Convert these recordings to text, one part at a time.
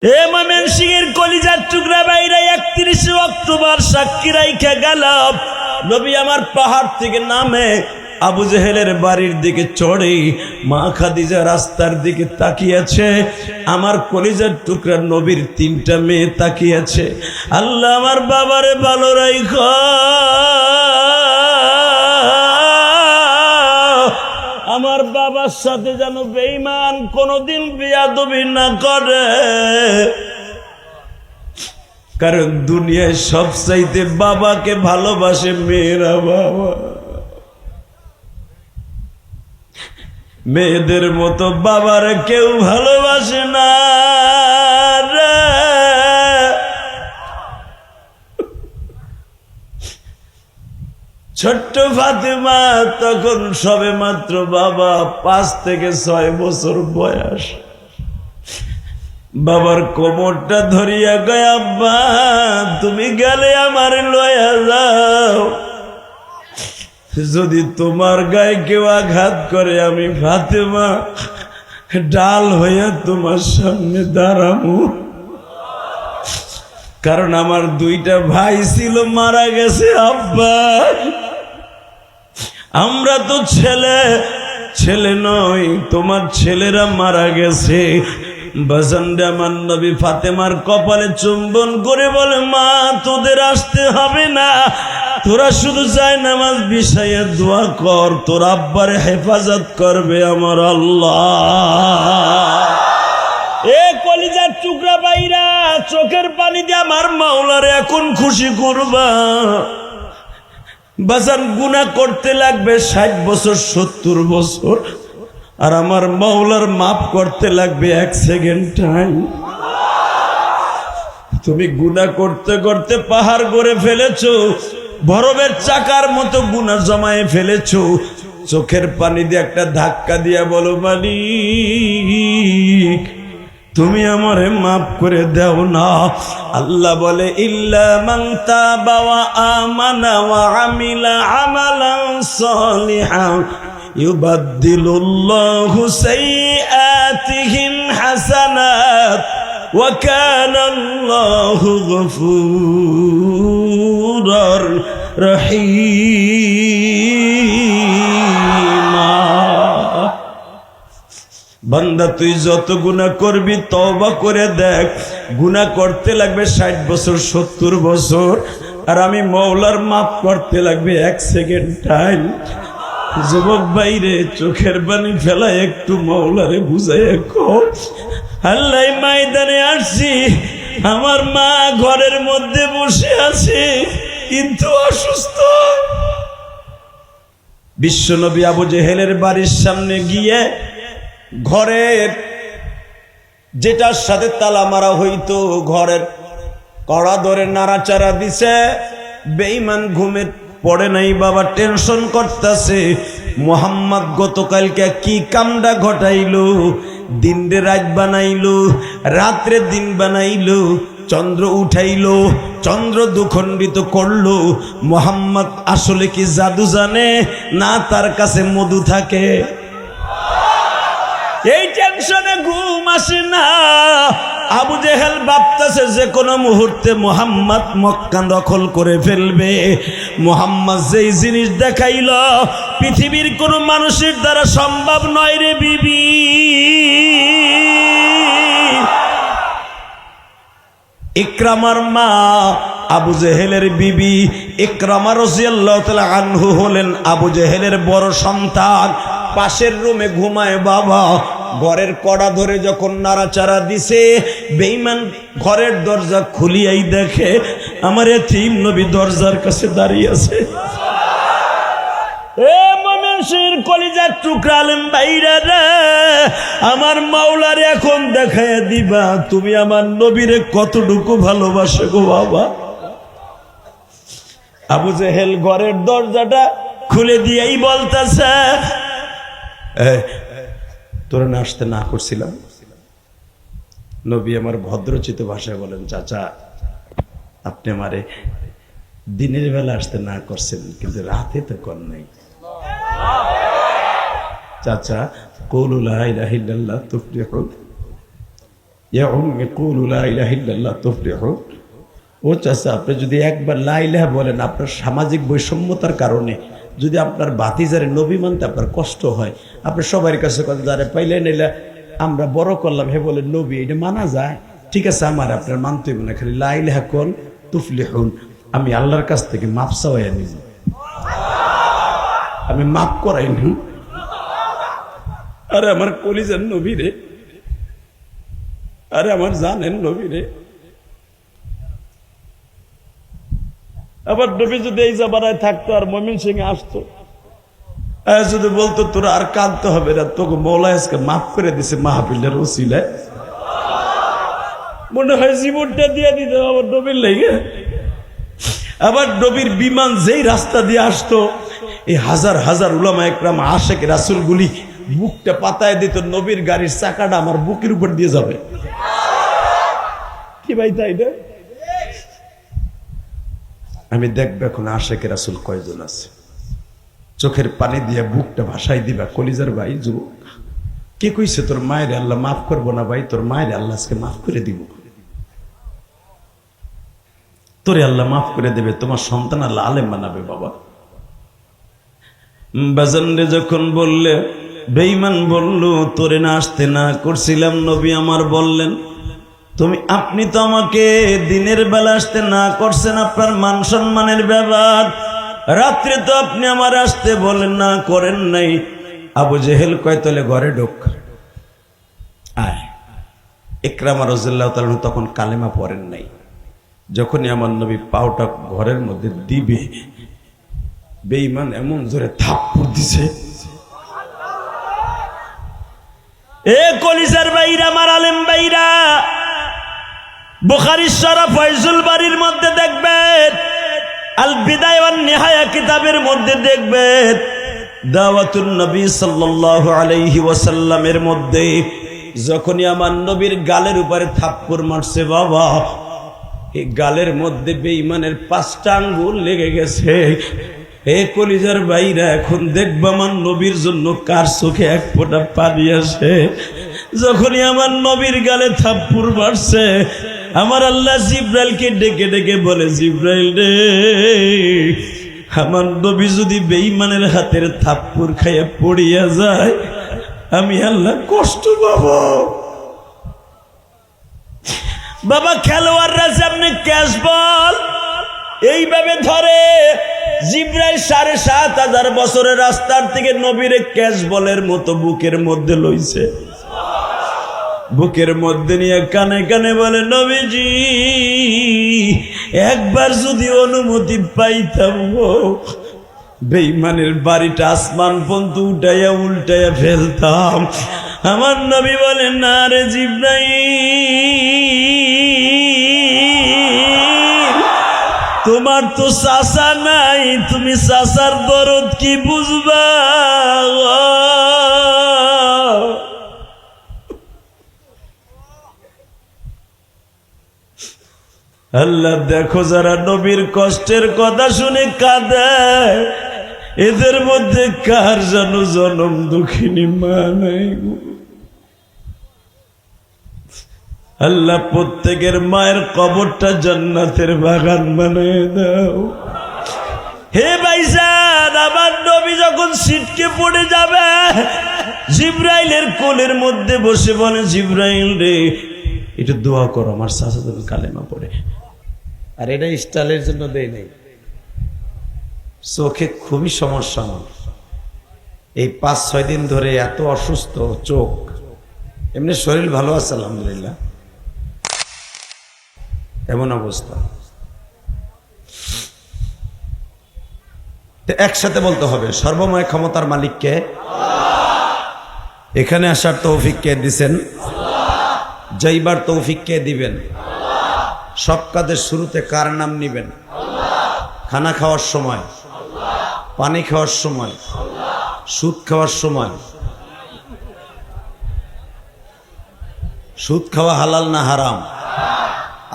এ ময়মনসিংহের কলিজার টুকরা বাইরা 31 অক্টোবর সাক্ষী রাইখা গেল। নবী আমার পাহাড় থেকে নামে আবু জেহেলের বাড়ির দিকে চড়ে মা খাদিজা রাস্তার দিকে তাকিয়েছে। আমার কলিজার টুকরা নবীর 3টা মেয়ে তাকিয়েছে। আল্লাহ আমার বাবারে ভালো রাইখো, আমার বাবার সাথে যেন বেঈমান কোনদিন বেয়াদবি না করে, কারণ দুনিয়ায় সবচাইতে বাবাকে ভালোবাসে মেয়েরা। বাবা মেয়েদের মতো বাবার কেউ ভালোবাসে না রে। ছোট্ট ফাতেমা তখন সবে মাত্র বাবা 5 থেকে 6 বছর বয়স। বাবার কোমরটা ধরিয়া গয়, আব্বা তুমি গেলে আমার লয়া যাও, যদি তোমার গায়ে কেউ আঘাত করে আমি ফাতেমা ডাল হইয়া তোমার সামনে দাঁড়াবো। কারণ আমার 2টা ভাই ছিল, মারা গেছে আব্বা। আমরা তো ছেলে নই, তোমার ছেলেরা মারা গেছে। বাজানটা আমার নবী ফাতেমার কপালে চুম্বন করে বলে, মা তোদের আসতে হবে না, তোরা শুধু যায় নামাজ বিছাইয়া দোয়া কর, তোর আব্বারে হেফাজত করবে আমার আল্লাহ। এ কলিজার টুকরা বাইরা চোখের পানি দিয়ে আমার মাওলারে এখন খুশি করবা। বাজান গুনাহ করতে লাগবে 60 বছর 70 বছর, আর আমার মাওলার মাফ করতে লাগবে 1 সেকেন্ড টাইম। তুমি গুনাহ করতে করতে পাহাড় গড়ে ফেলেছো, বরফের চাকার মতো গুনাহ জমায়ে ফেলেছো। চোখের পানি দিয়ে একটা ধাক্কা দিয়া বলো, মালিক তুমি আমারে মাফ করে দাও না। আল্লাহ বলে, ইল্লা মান তাবা ওয়া আমানা ওয়া আমিলা আমালান সালিহান ইউবাদদিলুল্লাহু সাইয়্যাতিহিম হাসানাত ওয়া কানা আল্লাহু গফুরার রহিমা। বান্দা তুই যত গুনাহ করবি তওবা করে দেখ, গুনাহ করতে লাগবে 60 বছর 70 বছর, আর আমি মাওলার মাফ করতে লাগবে 1 সেকেন্ড টাইম। যুবক ভাইরে চোখের পানি ফেলা একটু মাওলারে বুঝাইয়া কও, আল্লাহ ময়দানে আসছি, আমার মা ঘরের মধ্যে বসে আছে কিন্তু অসুস্থ। বিশ্বনবী আবু জেহেলের বাড়ির সামনে গিয়ে ঘরের যেটার সাথে তালা মারা হইতো ঘরের কড়া ধরে নাড়াচাড়া দিছে। বেঈমান ঘুমে পড়ে নাই, বাবা টেনশন করতেছে মুহাম্মদ গতকালকে কি কামটা ঘটাইলো, দিনরে রাত বানাইলো, রাত্রে দিন বানাইলো, চন্দ্র উঠাইলো, চন্দ্র দুখণ্ডিত করলো। মুহাম্মদ আসলে কি জাদু জানে না তার কাছে মধু থাকে? এই টেনশনে ঘুম আসে না। আবু জেহেল ভাবতেছে যে কোনো মুহূর্তে মুহাম্মদ মক্কা দখল করে ফেলবে। মুহাম্মদ যেই জিনিস দেখাইল পৃথিবীর কোনো মানুষের দ্বারা সম্ভব নয় রে বিবি। ইকরামার মা আবু জেহেলের বিবি ইকরামা রাদিয়াল্লাহু তাআলা আনহু হলেন আবু জেহেলের বড় সন্তান। পাশের রুমে ঘুমায় বাবা। ঘরের কড়া ধরে যখন নাড়াচাড়া দিছে, বেঈমান ঘরের দরজা খুলিয়াই দেখে আমার এতিম নবী দরজার কাছে দাঁড়িয়ে আছে। এ ময়মনসিংহের কলিজার টুকরা আলেম ভাইরা রে, আমার মাওলারে এখন দেখাইয়া দিবা তুমি আমার নবীরে কতটুকু ভালোবাসো গো বাবা। আবু জেহেল ঘরের দরজাটা খুলে দিয়েই বলতেছে, তোরা না আসতে না করছিলাম? নবী আমার ভদ্রচিত ভাষায় বলেন, চাচা আপনি আমারে দিনের বেলা আসতে না করছেন, কিন্তু রাতে তো কর নাই। চাচা কওলু লা ইলাহা ইল্লাল্লাহ তুফলিহুন, ইয়া উম্মি কুলু লা ইলাহা ইল্লাল্লাহ তুফলিহু। ও চাচা, আপনি যদি একবার লা ইলাহা বলেন, আপনার সামাজিক বৈষম্যতার কারণে যদি আপনার ভাতিজারে নবী মানতে আপনার কষ্ট হয়, আপনি সবার কাছে কথা যারা পাইলেন এলা আমরা বড় করলাম, হে বলে নবী, এটা মানা যায়? ঠিক আছে, আমার আপনার মানতে হবে না, খালি লা ইলাহা কোন তুফলিহুন। আমি আল্লাহর কাছ থেকে মাপ চাওয়াইয়া নিব, আমি মাপ করাই নি। আরে আমার কলিজার নবী রে, আরে আমার জানেন নবী রে। আবার নবী যদি এই জামানায় থাকতো আর ময়মনসিংহে আসতো, যদি বলতো তোরা আর কাঁদতে হবে না, তোকে মৌলা আজকে মাফ করে দিছে মাহফিলের ওসিলায়, মনে হয় জীবনটা দিয়ে দিতে আমার নবীর লেগে। আবার নবীর বিমান যেই রাস্তা দিয়ে আসতো, এই হাজার হাজার উলামা একরাম আশেক রাসূলগুলি বুকটা পাতায় দিত, নবীর গাড়ির চাকাটা আমার বুকের উপর দিয়ে যাবে। কি ভাই, তাই না? আমি দেখবে এখন আশেক রাসূল কয়জন আছে, চোখের পানি দিয়ে বুকটা ভাসাই দিবা। কলিজার ভাই যুবক, কে কইছে তোর মায়ের আল্লাহ মাফ করবো না? ভাই, তোর মায়ের আল্লাহ আজকে মাফ করে দিব, তোরে আল্লাহ মাফ করে দেবে, তোমার সন্তান আল্লাহ আলেম বানাবে। বাবা বাজানরে যখন বললে, বেঈমান বলল তোরে না আসতে না করছিলাম, নবী আমার বললেন আপনি তো আমাকে দিনের বেলা আসতে না করছেন, আপনার মান সম্মানের ব্যাপার, রাত্রে তো আপনি আমার আসতে বলেন না, করেন নাই। আবু জেহেল কয়, তলে ঘরে ঢোক, আয়। ইকরামা রাদিয়াল্লাহু তাআলা তখন কালেমা পড়েন নাই। যখনই আমার নবী পাওটা ঘরের মধ্যে দিবে, বেঈমান এমন জোরে থাপ্পড় দিছে, এ কলিজার বাইরা, আমার আলেম বাইরা, বুখারী শরীফ ফয়জুল বাড়ির মধ্যে দেখবেন, আল বিদায়া ওয়ান নিহায়া কিতাবের মধ্যে দেখবেন, দাওয়াতুন নবী সাল্লাল্লাহু আলাইহি ওয়াসাল্লামের মধ্যে যখনই আমার নবীর গালের উপরে থাপ্পড় মারছে, বাবা এই গালের মধ্যে বেঈমানের 5টা আঙ্গুল লেগে গেছে। এ কলিজার ভাইরা, এখন দেখবা আমার নবীর জন্য কার চোখে এক ফোঁটা পানি আসে। যখনই আমার নবীর গালে থাপ্পড় মারছে, আমার আল্লাহ জিব্রাইলকে ডেকে ডেকে বলে, জিব্রাইল রে, আমার নবী যদি বেঈমানের হাতের থাপ্পড় খাইয়া পড়িয়া যায়, আমি আল্লাহ কষ্ট পাবো। বাবা, খেলোয়াড়রা সামনে ক্যাশ বল এইভাবে ধরে, জিব্রাইল ৭,৫০০ বছরের রাস্তার থেকে নবীরে ক্যাশ বলের মতো বুকের মধ্যে লইছে, বুকের মধ্যে নিয়ে কানে কানে বলে, নবীজি একবার যদি অনুমতি পাইতাম, বেঈমানের বাড়িটা আসমান পর্যন্ত উঠাইয়া উল্টাইয়া ফেলতাম। আমার নবী বলেন, না রে জিব্রাইল, তোমার তো চাচা নাই, তুমি চাচার দরদ কি বুঝবা? আল্লাহ দেখো, যারা নবীর কষ্টের কথা শুনে কাঁদে, এদের মধ্যে কার যেন জনম দুঃখিনী মা নাই। আল্লাহ প্রত্যেকের মায়ের কবরটা জান্নাতের বাগান বানিয়ে দাও। হে ভাইজান, আমার নবী যখন ছিটকে পড়ে যাবে, জিব্রাইলের কোলের মধ্যে বসে বলে, জিব্রাইল রে, একটু দোয়া করো আমার চাচা যেন কালেমা পড়ে। আর এটা স্টাইলের জন্য দেয় নাই, চোখে খুবই সমস্যা আমার। এই 5-6 দিন ধরে এত অসুস্থ চোখ, এমনি শরীর ভালো আছে আলহামদুলিল্লাহ, এমন অবস্থা। একসাথে বলতে হবে, সর্বময় ক্ষমতার মালিক কে? এখানে আসার তৌফিক কে দিছেন? যাইবার তৌফিক কে দিবেন? সব কাজের শুরুতে কার নাম নিবেন? খানা খাওয়ার সময়, পানি খাওয়ার সময়, সুদ খাওয়ার সময়। সুদ খাওয়া হালাল না হারাম?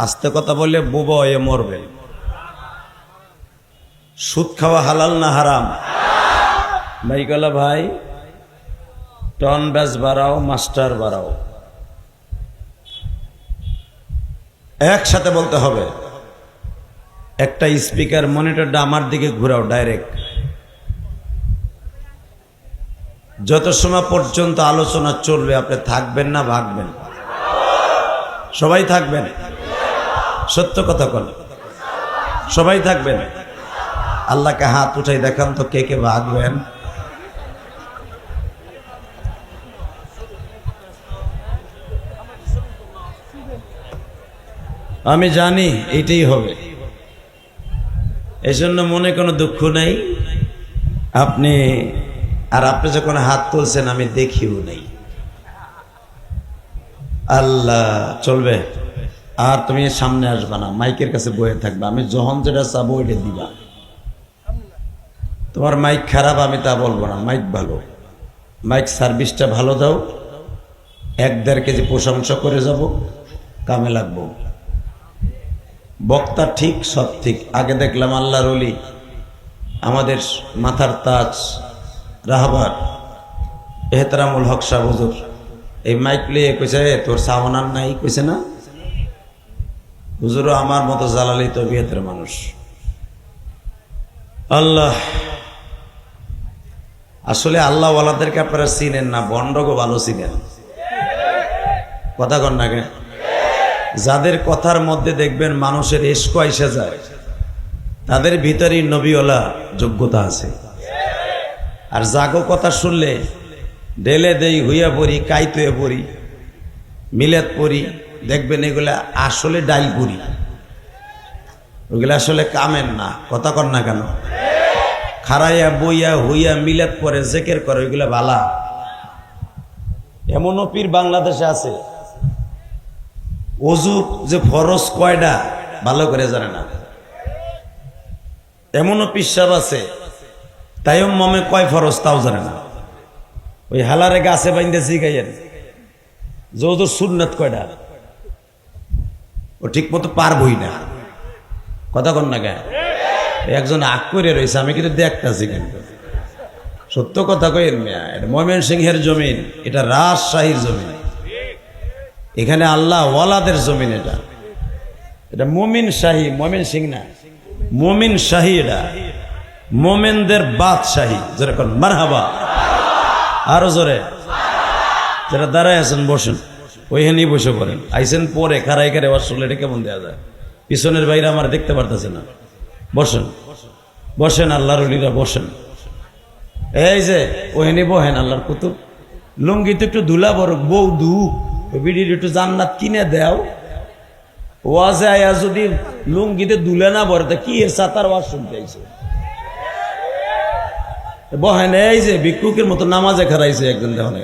আস্তে কথা বললে বোবা হয়ে মরবে। সুদ খাওয়া হালাল না হারাম? ভাই গলা ভাই, টন ব্যাস বাড়াও, মাস্টার বাড়াও। একসাথে বলতে হবে। একটা স্পিকার মনিটরটা আমার দিকে ঘুরাও ডাইরেক্ট। যত সময় পর্যন্ত আলোচনা চলবে আপনি থাকবেন না ভাগবেন? সবাই থাকবেন? সত্য কথা বল, সবাই থাকবেন? আল্লাহকে হাত উঠাই দেখান তো কে কে ভাগবেন। আমি জানি এটাই হবে, এই জন্য মনে কোনো দুঃখ নেই। আপনি যখন হাত তুলছেন আমি দেখিও নাই। আল্লাহ চলবে। আর তুমি সামনে আসবা না, মাইকের কাছে বয়ে থাকবা। আমি যখন যেটা চাবো ওইটা দিবা। তোমার মাইক খারাপ আমি তা বলবো না, মাইক ভালো, মাইক সার্ভিসটা ভালো দাও। 1-1.5 কেজি প্রশংসা করে যাব, কামে লাগবো। বক্তা ঠিক, সব ঠিক। আগে দেখলাম আল্লাহর ওলি আমাদের মাথার তাজ রাহবার এহতারামুল হক সাহেব হুজুর এই মাইক লিয়ে কইছে, তোর সাওনার নাই? কইছে না? হুজুরও আমার মতো জালালি তবিয়তের মানুষ। আল্লাহ, আসলে আল্লাহ ওয়ালাদেরকে আপনারা চিনেন না, বন্ডগো ভালো চিনেন। কথা কন না কে? যাদের কথার মধ্যে দেখবেন মানুষের ইশক এসে যায়, তাদের ভিতরেই নবীওয়ালা যোগ্যতা আছে। আর জাগো কথা শুনলে ডেলে দেই হইয়া পড়ি, কাইতুয়ে পড়ি, মিলাদ পড়ি, দেখবেন এগুলা আসলে ডাইল পড়ি, ওগুলা আসলে কামের না। কথা কন না কেন? খারাইয়া বইয়া হইয়া মিলাদ পরে জেকের করে, ওইগুলা বালা। এমনও পীর বাংলাদেশে আছে ওযু যে ফরজ কয়টা ভালো করে জানে না। এমনও পিসাব আছে তায়াম্মুমে কয় ফরজ তাও জানে না। ওই হালারে গাছে বাইন্দে জিগাইয়েন যে ওযুর সুন্নাত কয়টা, ও ঠিক মতো পারবই না। কথা কন না কেন? একজন আগ করে রয়েছে, আমি কিন্তু দেখতেছি। কিন্তু সত্য কথা কইেন মিয়া, এটা ময়মনসিংহের জমিন, এটা রাজশাহীর জমিন। এখানে আল্লাহ ওয়ালাদের জমিন। এটা মুমিন শাহী, ময়মনসিংহ না, মুমিন শাহী। এটা মোমেনদের বাদশাহী। যেরকম মারহাবা, আরো জোরে। যারা দাঁড়ায় আছেন বসেন, ওইখানেই বসে পড়েন। আইসেন পরে খারাই খারে আসলে এটা কেমন দেওয়া যায়? পিছনের বাইরে আমার দেখতে পারতেছে না। বসেন বসেন, আল্লাহর ওলিরা বসেন। এই যে ওইখানে বহেন আল্লাহর কুতুব। লুঙ্গিতে একটু ধুলা বড় বউ দু বিড়ির একটু জান্নাত কিনে দেও। ওয়াজে আয়া যদি লুঙ্গিতে দুলে না বড়, তা কি এর সাতার ওয়াজ শুনতে আইছে? বহেন। এই যে ভিক্ষুকের মতো নামাজে খারাইছে একজন, দেখনে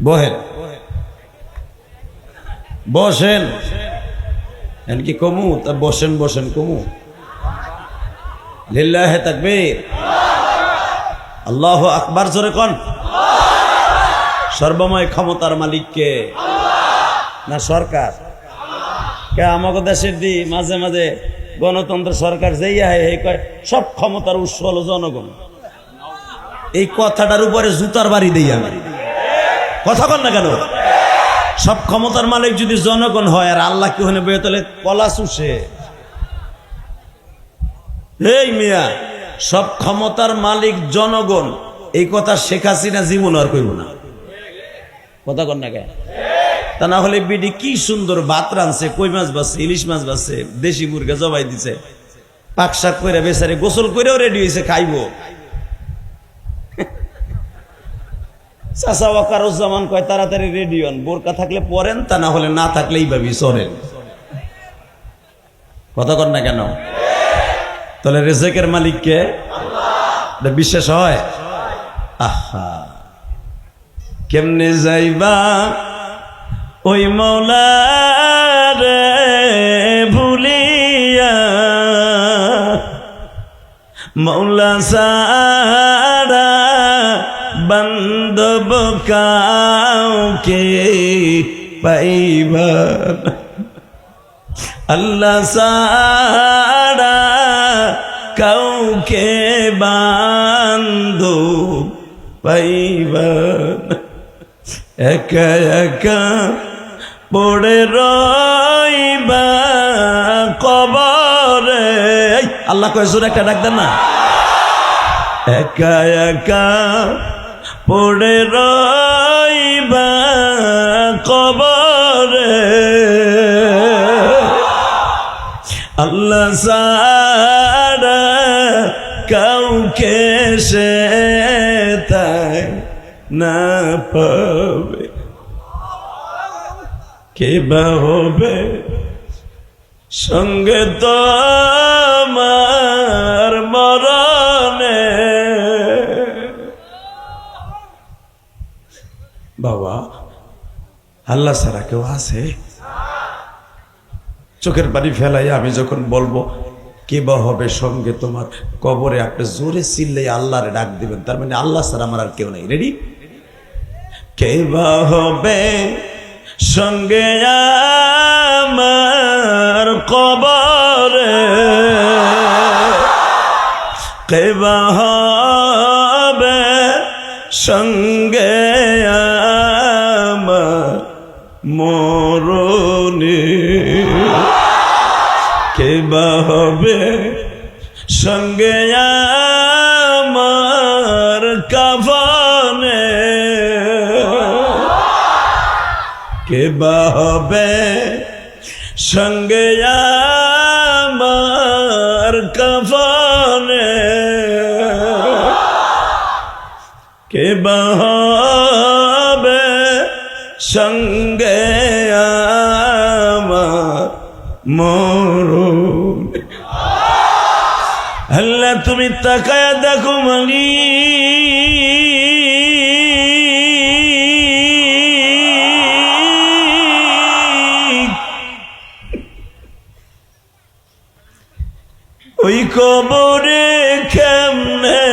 বহেন, বসেন। এনকি কমু তা বসেন, বসেন কমু। লিল্লাহি তাকবীর, আল্লাহু আকবার। জোরে কোন? সর্বময় ক্ষমতার মালিক কে? না সরকার? কে? আমাদের দেশের দি মাঝে মাঝে গণতন্ত্র সরকার যেই আয় কয় সব ক্ষমতার উৎস হলো জনগণ। এই কথাটার উপরে জুতার বাড়ি দেই আমি। কথা কন না কেন? সব ক্ষমতার মালিক যদি জনগণ হয়, আর আল্লাহ কি হনে বইয়ে তোলে কলা চুষে? এই মিয়া, সব ক্ষমতার মালিক জনগণ, এই কথা শেখ হাসিনা জীবন আর কইব না। কথা কন না কেন? তা না হলে বিডি কি সুন্দর ভাত রাঁধছে, কই মাছ বাসছে, ইলিশ মাছ বাসছে, দেশি মুরগা জবাই দিছে, পাক শাক করে বেচারে গোসল করেও রেডি হয়েছে, খাইব। চাচা ওয়াকারুজ্জামান কয় তাড়াতাড়ি রেডি হন, বোরকা থাকলে পরেন, তা না হলে না থাকলে এইভাবেই চলেন। কথা কন না কেন? তাহলে রিজেকের মালিক কে? আল্লাহ। বিশ্বাস হয়? আহা, কেমনে যাইবা ওই মওলারে ভুলিয়া, মওলা সারা বান্ধব কাউকে পাইবা, আল্লাহ সারা কাউকে বান্ধব পাইবা, একা একা পড়ে রইবা আল্লাহ কয় জোরে একটা ডাক দেন না। একা একা পড়ে রইবা কবরে, আল্লাহ ছাড়া কাউকে সে তাই না পাবে। কে বা হবে সঙ্গে তোমার মরণে। বাবা আল্লাহ ছাড়া কেউ আছে? চোখের পানি ফেলাই আমি যখন বলবো কে বা হবে সঙ্গে তোমার কবরে, আপনি জোরে চিল্লে আল্লাহরে ডাক দিবেন, তার মানে আল্লাহ ছাড়া আমার আর কেউ নাই। রেডি? কে বা হবে সঙ্গে আমার কবরে, কে বা হবে সঙ্গে আমার মরণে, কে বা হবে সঙ্গে আমার কাফনে, কে বা হবে সঙ্গে আমার কাফনে, কে বা হবে সঙ্গে আমার মরণ। আল্লাহ তুমি তাকায়া দেখো মালিক, ওই কবরে কেমনে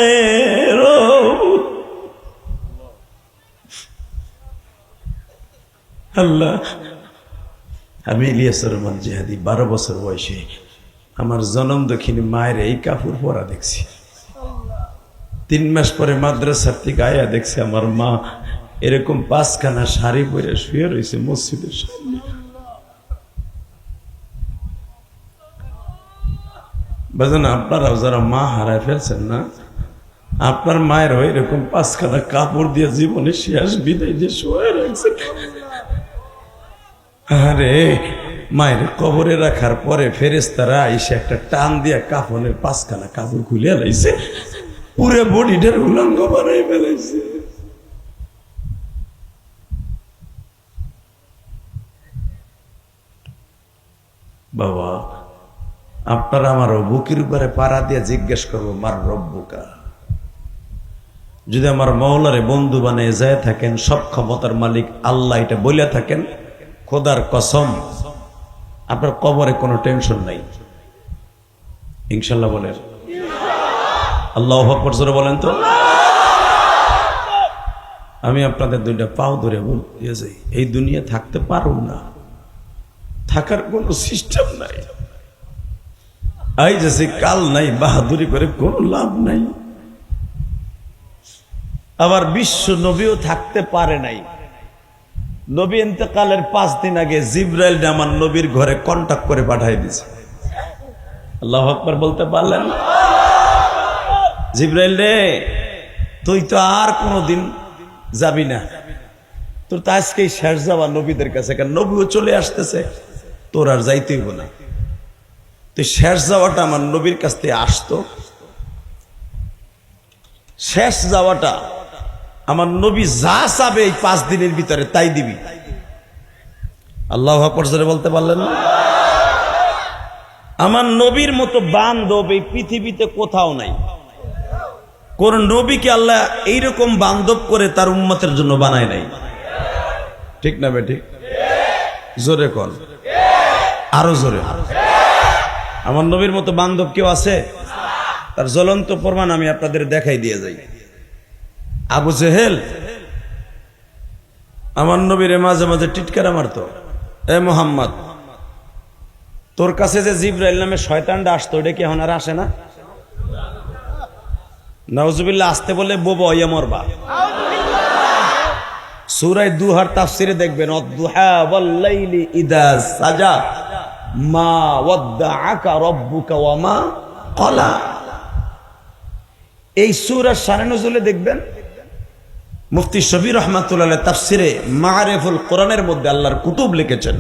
আল্লাহ। আমি ইলিয়াসুর রহমান জিহাদি 12 বছর বয়সে আমার জনম দক্ষিণী মায়ের এই কাপড় পরা দেখছি। 3 মাস পরে মাদ্রাসার থেকে আয়া দেখছি আমার মা এরকম 5খানা শাড়ি পরে শুয়ে রয়েছে মসজিদের সামনে। বাজান আপনারাও যারা মা হারায় ফেলছেন না, আপনার মায়ের এরকম 5খানা কাপড় দিয়ে জীবনে শেষ বিদায় দিয়ে শুয়ে রাখছেন। আরে মায়ের কবরে রাখার পরে ফেরেশতারা এসে একটা টান দিয়া কাফনের 5খানা কাপড় খুলে লাইছে, পুরো বডিটার উলঙ্গ বানাই ফেলাইছে। বাবা আপনারা আমার বুকের উপরে পাড়া দিয়ে জিজ্ঞেস করবো মার রব্বুকা। যদি আমার মওলারে বন্ধু বানিয়ে যায় থাকেন, সব ক্ষমতার মালিক আল্লাহ এটা বলে থাকেন, খোদার কসম আপনার কবরে কোনো টেনশন নাই ইনশাল্লাহ। বলেন আল্লাহু আকবার জোরে বলেন তো। আমি আপনাদের 2টা পাও ধরে বলতে যাই, এই দুনিয়া থাকতে পারো না, থাকার কোনো সিস্টেম নাই। আই যাচ্ছে কাল নাই, বাহাদুরি করে কোনো লাভ নাই। আবার বিশ্ব নবীও থাকতে পারে নাই। নবী ইন্তেকালের 5 দিন আগে জিবরাইল আমার নবীর ঘরে কন্টাক্ট করে পাঠিয়ে দিয়েছে। আল্লাহু আকবার বলতে পারলেন? জিবরাইল রে, তুই তো আর কোনোদিন যাবি না, তোর তো আজকেই শেষ যাওয়া নবীদের কাছে, কারণ নবীও চলে আসতেছে, তোর আর যাইতে হইব না। তুই শেষ যাওয়াটা আমার নবীর কাছ থেকে আসতো, শেষ যাওয়াটা আমার নবী যা চাবে এই 5 দিনের ভিতরে তাই দিবি। আল্লাহু আকবার জোরে বলতে পারলেন না? আমার নবীর মতো বান্ধব এই পৃথিবীতে কোথাও নাই। কোন নবীকে আল্লাহ এইরকম বান্ধব করে তার উম্মতের জন্য বানায় নাই। ঠিক না বেঠিক? জোরে কর, আরো জোরে। আমার নবীর মতো বান্ধব কেউ আছে? তার জ্বলন্ত প্রমাণ আমি আপনাদের দেখাই দিয়ে যাই। আবু জেহেল আমার নবীরে মাঝে মাঝে টিটকারা মারতো, এ মোহাম্মদ তোর কাছে যে জিবরাইল নামে শয়তানটা আসতো, ওটা কি এখন আর আসে না? নাউজুবিল্লাহ। আসতে বলে বোবা ইয়া মরবা। সূরা দুহার তাফসিরে দেখবেন, অদ্দুহা ওয়াল লাইলি ইযা সাজা মা ওয়াদ্দাআকা রাব্বুকা ওয়া মা কলা। এই সূরার শানে নুজুলে দেখবেন মুফতি শফি রহমাতুল্লাহ আলাইহি তাফসিরে মাআরিফুল কোরআনের মধ্যে আল্লাহর কুতুব লিখেছেন,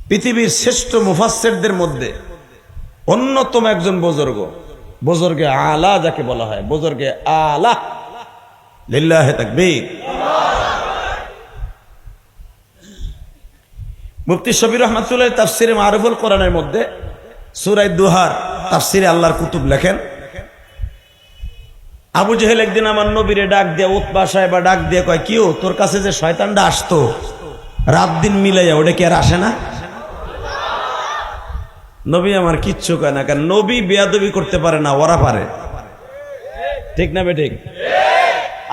পৃথিবীর শ্রেষ্ঠ মুফাসসিরদের মধ্যে অন্যতম একজন বুজুর্গে আলা যাকে বলা হয়, বুজুর্গে আলা, লিল্লাহি তাকবীর। মুফতি শফি রহমাতুল্লাহ তাফসিরে মাআরিফুল কোরআনের মধ্যে সূরা দুহার তাফসিরে আল্লাহর কুতুব লেখেন, আবু জেহেল একদিন আমার নবীরে ডাক দিয়ে, উতবা সাহেবা ডাক দিয়ে কয়, কিও তোর কাছে যে শয়তানটা আসতো রাত দিন মিলাইয়া, ওটা কি আর আসে না? নবী আমার কিচ্ছু কয় না, কারণ নবী বেয়াদবি করতে পারে না, ওরা পারে। ঠিক না বেঠিক?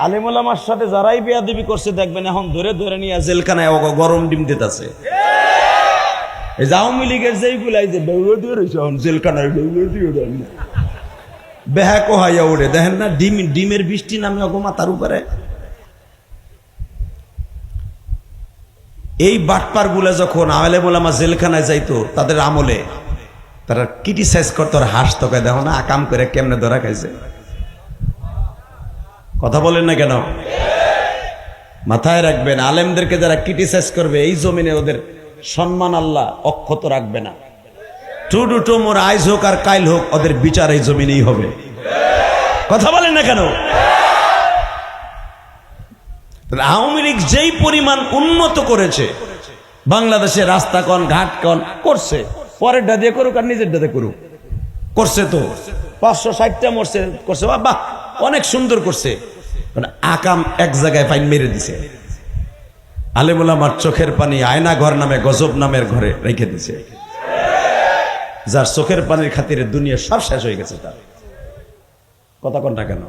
আলেম ওলামার সাথে যারাই বেয়াদবি করছে দেখবেন এখন ধরে ধরে নিয়ে জেলখানায় গরম ডিম দিতেছে। এই যে আওয়ামী লীগের যেইগুলাই যে জেলখানায় বেহাক হাইয়া উড়ে, দেখেন না ডিমের বৃষ্টি নামে অগো মাথার উপরে। এই বাটপার গুলা যখন আলেম ওলামা জেলখানায় যাইতো তাদের আমলে, তারা ক্রিটিসাইজ করতো আর হাসতো, দেখো না আকাম করে কেমনে ধরা খাইছে। কথা বলেন না কেন? মাথায় রাখবেন, আলেমদেরকে যারা ক্রিটিসাইজ করবে এই জমিনে ওদের সম্মান আল্লাহ অক্ষত রাখবে না। টু মোর আইজ হোক আর কাইল হোক, ওদের বিচার এই জমিনেই হবে। কথা বলেন না কেন? আওয়ামী লীগ যেই পরিমাণ উন্নত করেছে বাংলাদেশে, রাস্তা কন ঘাট কন করছে, পরের ডাদিয়ে করুক আর নিজের ডাদে করুক, করছে তো 560টা মরছে করছে, বাহ অনেক সুন্দর করছে। আকাম এক জায়গায় ফাইন মেরে দিছে, আলেম ওলামার চোখের পানি আয়না ঘর নামে গজব নামের ঘরে রেখে দিছে, যার চোখের পানির খাতিরে দুনিয়া সব শেষ হয়ে গেছে তার। কথা কোনটা কেন?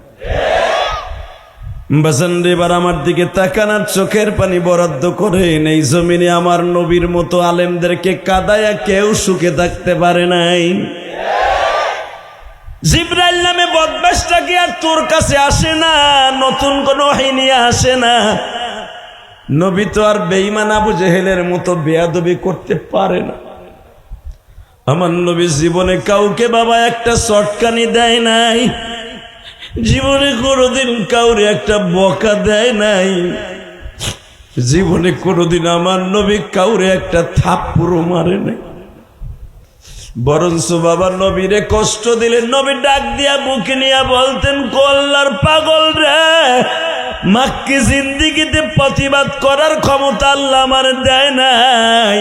এবার আমার দিকে তাকানার চোখের পানি বরাদ্দ করে নেই জমিনে আমার নবীর মতো আলেমদেরকে কাদায়া কেউ সুখে থাকতে পারে নাই। জিবরাইল নামে বদমাশটা কি আর তোর কাছে আসে না? নতুন কোন ওহী নিয়ে আসে না। নবী তো আর বেঈমান আবু জেহেলের মতো বেয়াদবি করতে পারে না। আমার নবী জীবনে কাউকে বাবা একটা চটকানি দেয় নাই, জীবনে কোনোদিন কাউরে একটা বকা দেয় নাই, জীবনে কোনোদিন আমার নবী কাউরে একটা থাপ্পড়ও মারে নাই। বরঞ্চ বাবা নবীরে কষ্ট দিলে নবী ডাক দিয়া বুকে নিয়ে বলতেন, আল্লাহর পাগল রে, মাক্কি জিন্দিগিতে প্রতিবাদ করার ক্ষমতা আল্লাহ আমার দেয় নাই,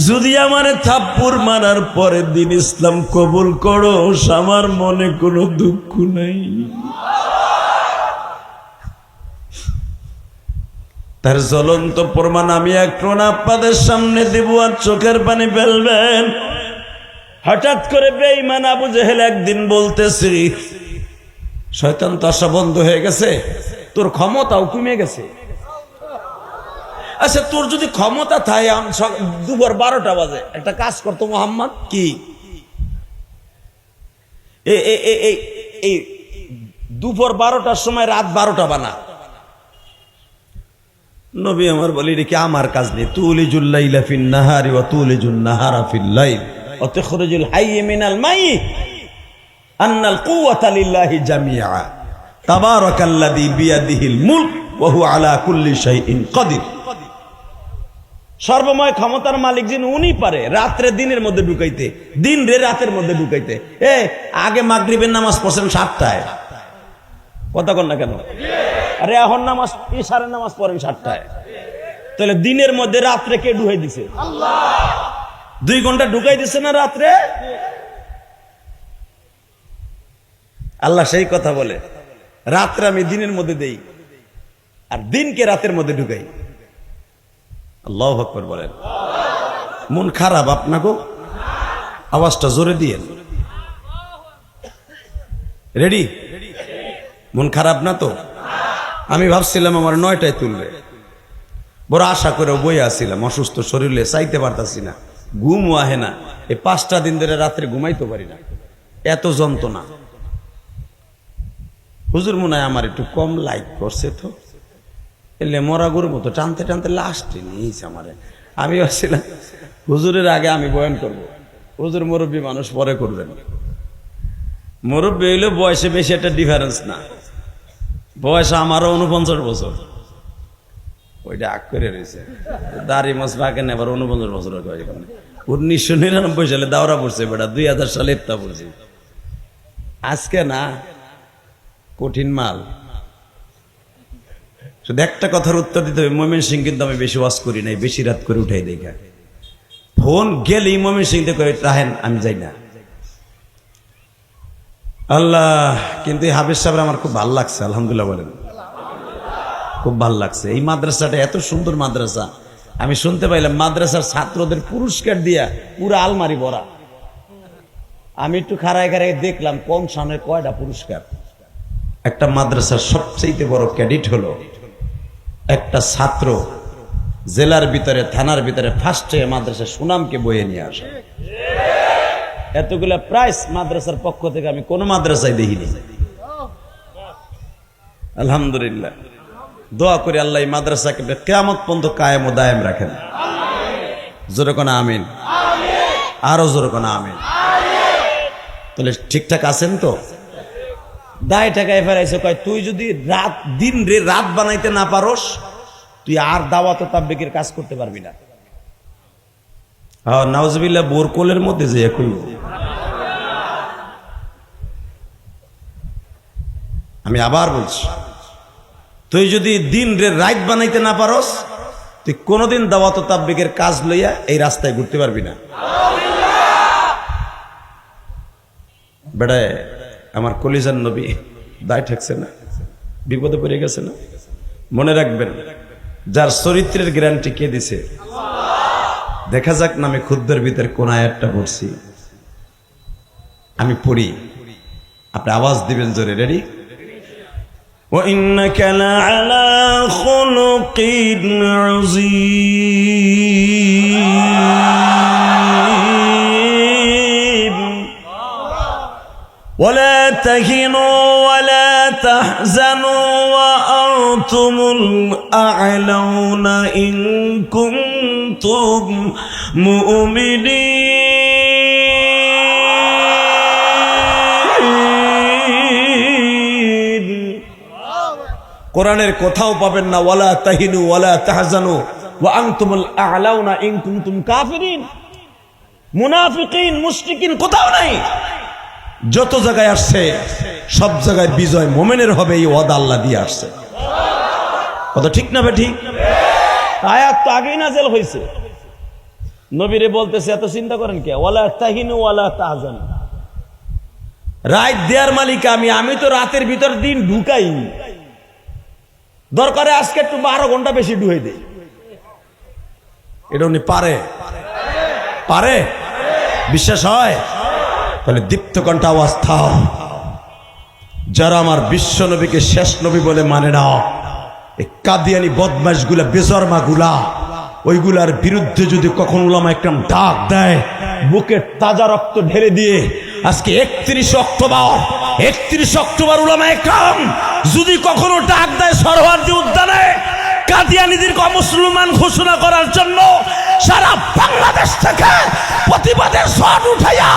যদি আমারে থাপ্পড় মারার পরে দিন ইসলাম কবুল করো, আমার মনে কোনো দুঃখ নাই। তার জ্বলন্ত প্রমাণ আমি এখন আপনাদের সামনে দিব, আর চোখের পানি ফেলবেন। হঠাৎ করে বেঈমান আবু জেহেল একদিন বলতেছি, শয়তান তো আসা বন্ধ হয়ে গেছে, তোর ক্ষমতাও কমে গেছে। আচ্ছা তোর যদি ক্ষমতা থাকে, দুপুর 12টা বাজে একটা কাজ করতো মোহাম্মদ, কি এই দুপুর 12টার সময় রাত 12টা বানা। নবী আমার বলি রে কি আমার কাজ নেই, তুলিজুল লাইলা ফিন নাহারি ওয়া তুলিজুন নাহারা ফিল লাইল ওয়া তুখরিজুল হাইয়্য মিনাল মাইয়্যিত আন্নাল কুওয়াতা লিল্লাহি জামিআ তাবারাকাল্লাযী বিয়াদিহিল মুলক ওয়া হুয়া আলা কুল্লি শাইইন কাদির। সর্বময় ক্ষমতার মালিক যিনি, উনি পারে রাত্রে দিনের মধ্যে ঢুকাইতে, দিন রে রাতের মধ্যে ঢুকাইতে। আগে মাগরিবের নামাজ পড়ছেন 7টায়, কথা কন না কেন? আরে এখন নামাজ ইশারের নামাজ পড়েন 7টায়, তাহলে দিনের মধ্যে রাত্রে কে ঢুকাই দিছে? আল্লাহ। 2 ঘন্টা ঢুকাই দিছে না রাত্রে? আল্লাহ সেই কথা বলে, রাত্রে আমি দিনের মধ্যে দেই আর দিনকে রাতের মধ্যে ঢুকাই। আল্লাহু আকবার বলেন। মন খারাপ আপনাকে? আওয়াজটা জোরে দিয়েন। রেডি? মন খারাপ না তো? আমি ভাবছিলাম আমার 9টায় তুলবে, বড় আশা করে বই আসছিলাম, অসুস্থ শরীরে চাইতে পারতাছি না, ঘুমও আহে না। এই 5টা দিন ধরে রাত্রে ঘুমাইতে পারি না, এত যন্ত্রণা। হুজুর মনে হয় আমার একটু কম লাইক করছে, তো এলে মরা গরুর মতো টানতে টানতে লাস্টে নিয়েছে আমারে। আমি ভাবছিলাম হুজুরের আগে আমি বয়ান করব, হুজুর মুরব্বী মানুষ পরে করবেন। মুরব্বী হইলে বয়সে বেশি একটা ডিফারেন্স না, বয়স আমারও 49 বছর, ওইটা আগ করে রয়েছে। দাড়ি মাছ বাঁকে না, আবার 49 বছর। 1999 সালে দাওরা পড়ছে বেটা, 2000 সালে ইফতা পড়ছে। আজকে না, কঠিন মাল। শুধু একটা কথার উত্তর দিতে হবে, ময়মনসিংহ কিন্তু আমি বেশি ওয়াজ করি নাই, বেশি রাত করে উঠাই দেখা। ফোন গেলেই ময়মনসিংহতে করে রাহেন, আমি যাই না। আল্লাহ, কিন্তু এই হাফেজ সাহেব আমার খুব ভালো লাগছে, আলহামদুলিল্লাহ বলেন, খুব ভালো লাগছে। এই মাদ্রাসাটা এত সুন্দর মাদ্রাসা। আমি শুনতে পাইলাম মাদ্রাসার ছাত্রদের পুরস্কার দিয়া পুরো আলমারি ভরা। আমি একটু খাড়ায় খাড়ায় দেখলাম কোন সামনে কয়টা পুরস্কার। একটা মাদ্রাসার সবচেয়ে বড় ক্রেডিট হলো একটা ছাত্র জেলার ভিতরে, থানার ভিতরে ফার্স্টে মাদ্রাসার সুনামকে বয়ে নিয়ে আসে। এতগুলা প্রাইজ মাদ্রাসার পক্ষ থেকে আমি কোন মাদ্রাসায় দেখিনি। আলহামদুলিল্লাহ, দোয়া করি আল্লাহ এই মাদ্রাসাকে কিয়ামত পর্যন্ত কায়েম ও দায়েম রাখেন। জোরে কোন আমিন, আরো জোরে কোন আমিন। তাহলে ঠিকঠাক আছেন তো? দায় টাকায় ফেরাইছে, কয় তুই যদি দিন রে রাত বানাইতে না পারোস, তুই আর দাওয়াত ও তাবলীগের কাজ করতে পারবি না। নাউজুবিল্লাহ, বোরকোলের মধ্যে যে একই। আমি আবার বলছি, তুই যদি দিন রে রাত বানাইতে না পারোস, তুই কোনোদিন দাওয়াত ও তাবলীগের কাজ লইয়া এই রাস্তায় ঘুরতে পারবি না। বেড়ায় আমার কলিজার নবী দায় ঠেকছে না, বিপদে পড়ে গেছে না? মনে রাখবেন, যার চরিত্রের গ্যারান্টি কে দিছে? দেখা যাক না। আমি খুদ্দের ভিতরে কোন আয়াতটা পড়ছি, আমি পড়ি, আপনি আওয়াজ দিবেন জোরে। রেডি? وَإِنَّكَ لَعَلَى خُلُقٍ عَظِيمٍ وَلَا تَهِنُوا وَلَا تَحْزَنُوا وَأَنْتُمُ الْأَعْلَوْنَ إِن كُنتُم مُؤْمِنِينَ। কোরআনের কোথাও পাবেন না ওয়ালা তাহিনু ওয়ালা তাহজানু ওয়া আনতুমুল আ'লাউনা ইন কুনতুম কাফিরিন। মুনাফিকিন, মুশরিকিন কোথাও নাই। যত জায়গায় আসছে সব জায়গায় বিজয় মুমিনের হবে, এই ওয়াদা আল্লাহ দিয়ে আসছে। কথা ঠিক না ঠিক? আয়াত তো আগেই নাযিল হয়েছে, নবীরে বলতেছে এত চিন্তা করেন কে? ওয়ালা তাহিনু ওয়ালা তাহজানু। রাত দেয়ার মালিক আমি তো রাতের ভিতর দিন ঢুকাই। দরকারে আজকে একটু 12 ঘন্টা বেশি ডুয়ে দেয়। এটা উনি পারে, পারে, বিশ্বাস হয়? তাহলে দীপ্ত কণ্ঠ আওয়াজ থাও, যারা আমার বিশ্ব নবীকে শেষ নবী বলে মানে না, এই কাদিয়ানি বদমাশ গুলা, বেজরমা গুলা, ওইগুলার বিরুদ্ধে যদি কখন উলামা একরাম ডাক দেয়, বুকে তাজা রক্ত ঢেলে দিয়ে আজকে 31 অক্টোবর উলামা একরাম যদি কখনো ডাক দেয় সরওয়ার্দী উদ্যানে কাদিয়ানীদের মুসলমান ঘোষণা করার জন্য, সারা বাংলাদেশ থেকে প্রতিবাদের ঝড় উঠাইয়া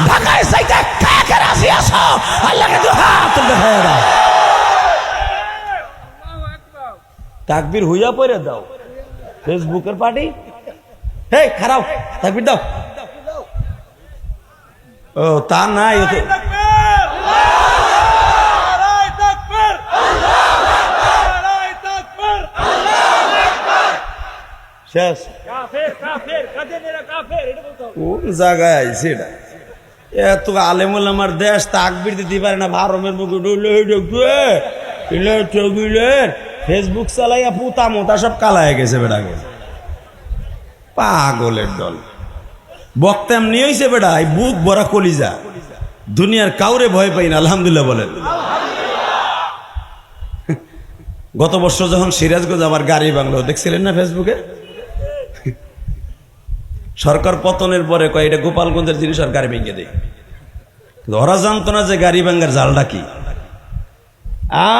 ঢাকায় যাইতে কাকে রাজি আছো? আল্লাহকে দুই হাত দেখাইয়া দাও, তাকবীর হইয়া পড়ে দাও। ফেসবুকের পার্টি, হে খারাপ, তাকবীর দাও। ও তা নাই, শেষ কোন জায়গায় আইছে এটা? এত আলেমুল আমার দেশ তাকবীর দিতে পারে না, ভারমের মুখে ফেসবুক চালাইয়া পুতা মোতা সব কালায় গেছে বেটাকে। পাগলের দল, বক্তা এমনি হইছে বেটা, এই বুক ভরা কলিজা, দুনিয়ার কাউরে ভয় পাই না। আলহামদুলিল্লাহ বলেন। গত বছর যখন সিরাজগঞ্জ আমার গাড়ি ভাঙলো, দেখছিলেন না ফেসবুকে? সরকার পতনের পরে কয় এটা গোপালগঞ্জের জিনিস, আর গাড়ি ভেঙে দেয়। ওরা জানতো না যে গাড়ি ভাঙ্গার জালটা কি।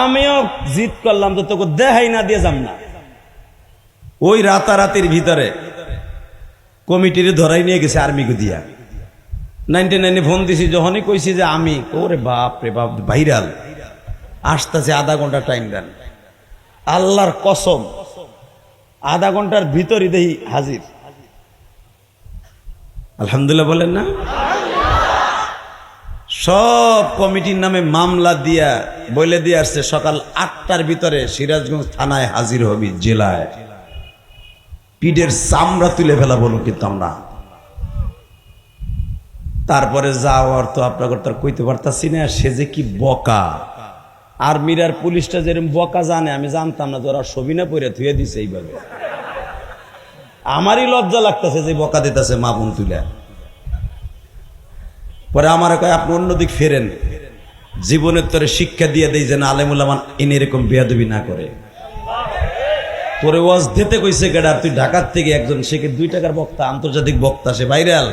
আমিও জিদ করলাম তো তোকে দেখাই না দিয়ে যাম না। ওই রাতারাতির ভিতরে কমিটির ধরাই নিয়ে গেছে আর্মিকে দিয়া, 99 ফোন দিছি, যখনই কইছি যে আমি, ওরে বাপ রে বাপ, ভাইরাল আসতেছে, আধা ঘন্টা টাইম দেন। আল্লাহর কসম, আধা ঘন্টার ভিতরই দেখি হাজির। আলহামদুলিল্লাহ বলেন না? সব কমিটির নামে মামলা দিয়া বলে দিয়ে আসছে সকাল 8টার ভিতরে সিরাজগঞ্জ থানায় হাজির হবি, জেলায়। পিঠের চামড়া তুলে ফেলাবো কিন্তু আমরা। তারপরে যাওয়ার তো আপনাকে তার কইতে পারতাছি না, সে যে কি বকা। আর্মির আর পুলিশটা যেরকম বকা জানে, আমি জানতাম না, যারা সবিনা পরে ধুয়ে দিছে এইভাবে। আমারই লজ্জা লাগতেছে যে বকা দিতেছে মা বোন তুলে। পরে আমার কয়, আপনি অন্যদিক ফেরেন, জীবনের তরে শিক্ষা দিয়ে দেই যেন আলেমুলামান এনে এরকম বেয়াদবি না করে। তোরে ওয়াজ দিতে কইছে গেডার, তুই ঢাকার থেকে একজন, সে 2 টাকার বক্তা, আন্তর্জাতিক বক্তা, সে ভাইরাল।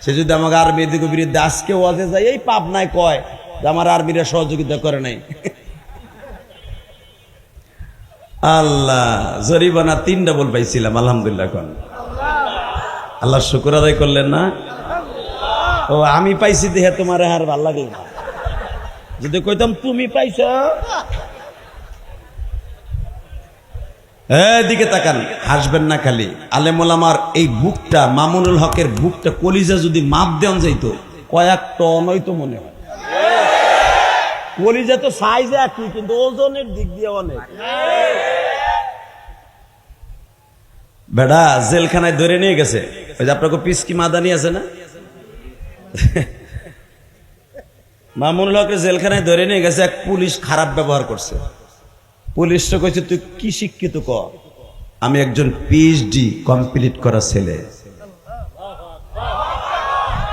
সে যদি আমাকে আর্মির দিকে বিরুদ্ধে আজকে ওয়াজে যায়, এই পাপ নাই কয় যে আমার আর্মিরা সহযোগিতা করে নাই। আল্লাহ, জরিমানা 3 ডাবল পাইছিলাম, আলহামদুলিল্লাহ। কোন আল্লাহ শুকর আদায় করলেন না? ও আমি পাইছি দেখে তোমার আর ভাল লাগলো না। যদি কইতাম তুমি পাইছ, এদিকে তাকান, হাসবেন না খালি। আলেমুল আমার এই বুকটা, মামুনুল হকের বুকটা, কলিজা যদি মাপ দেন যাইতো, কয়েক টন হইতো মনে হয়। কলিজা তো সাইজ একই, কিন্তু ওজনের দিক দিয়ে অনেক। বেড়া জেলখানায় ধরে নিয়ে গেছে, ওই যে আপনাকে পিসকি মাদানি আছে না, মামুনুল হকের জেলখানায় ধরে নিয়ে গেছে। এক পুলিশ খারাপ ব্যবহার করছে। পুলিশটা কইছে, তুই কি শিক্ষিত ক? আমি একজন পিএইচডি কমপ্লিট করা ছেলে,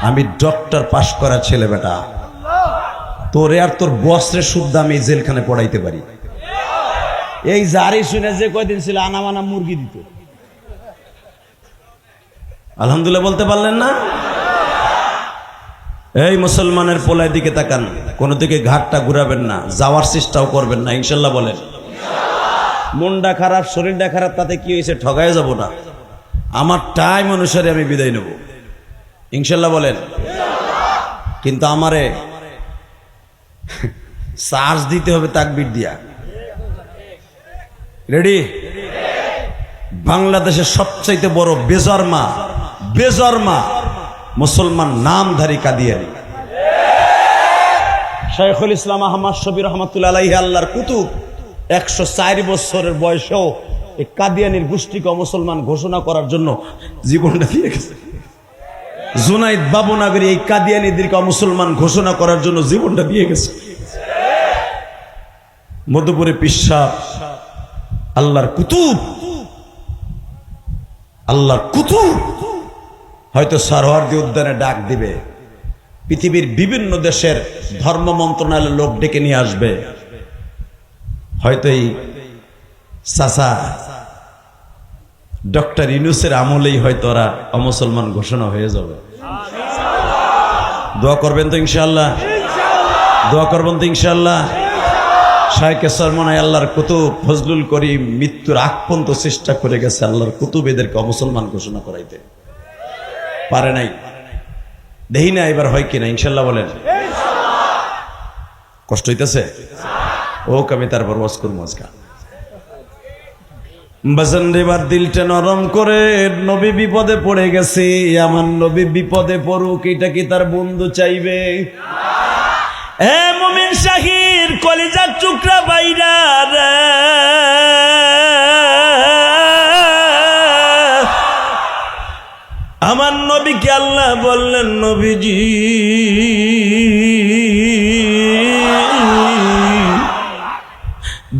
আমি ডক্টর পাশ করা ছেলে। বেটা তোরে আর তোর বস্ত্রের শুদ্ধ আমি জেলখানায় পড়াইতে পারি। এই জারি শুনে যে কয়দিন ছিল আনামানা মুরগি দিত। আলহামদুলিল্লাহ বলতে পারলেন না? এই মুসলমানের পোলায় দিকে তাকান, কোনো দিকে ঘাটটা ঘুরাবেন না, যাওয়ার চেষ্টাও করবেন না, ইনশাল্লাহ বলেন। মনটা খারাপ, শরীরটা খারাপ, তাতে কি হয়েছে? ঠগায় যাব না। আমার টাইম অনুসারে আমি বিদায় নেব, ইনশাল্লাহ বলেন। কিন্তু আমারে চার্জ দিতে হবে তাকবীর দিয়া। রেডি? বাংলাদেশের সবচাইতে বড় বেজরমা মুসলমান নামধারী কাদিয়ানী শাইখুল ইসলাম আহমদ শফি রহমাতুল্লাহ আলাইহি, আল্লাহর কুতুব, 104 বছরের বয়সেও এই কাদিয়ানির গোষ্ঠীকে মুসলমান ঘোষণা করার জন্য জীবনটা দিয়ে গেছে। জুনাইদ বাবুনগরী এই কাদিয়ানীদেরকে মুসলমান ঘোষণা করার জন্য জীবনটা দিয়ে গেছে। মধুপুরে পিসাব, আল্লাহর কুতুব, হয়তো সারোয়ার্দী উদ্যানে ডাক দিবে, পৃথিবীর বিভিন্ন দেশের ধর্ম মন্ত্রণালয়ের লোক ডেকে নিয়ে আসবে। হয়তো এই চাচা ডক্টর ইউনূসের আমলেই হয়তো ওরা অমুসলমান ঘোষণা হয়ে যাবে। দোয়া করবেন তো ইনশাআল্লাহ? দোয়া করবেন তো ইনশাআল্লাহ? শাইখে সরমনাই আল্লাহর কুতুব ফজলুল করিম মৃত্যুর আগ পর্যন্ত চেষ্টা করে গেছে আল্লাহর কুতুব এদেরকে অমুসলমান ঘোষণা করাইতে পারে নাই। দেখি না এবার হয় কিনা, ইনশাল্লাহ বলেন। কষ্ট হইতেছে? ও আমি তারপর ওয়াজ করবো আজকে। বাজান এবার দিলটা নরম করে, নবী বিপদে পড়ে গেছে, আমার নবী বিপদে পড়ুক, এটা কি তার বন্ধু চাইবে? এ মুমিন শাহির কলিজার টুকরা বাইরা রে, আমার নবীকে আল্লাহ বললেন, নবীজি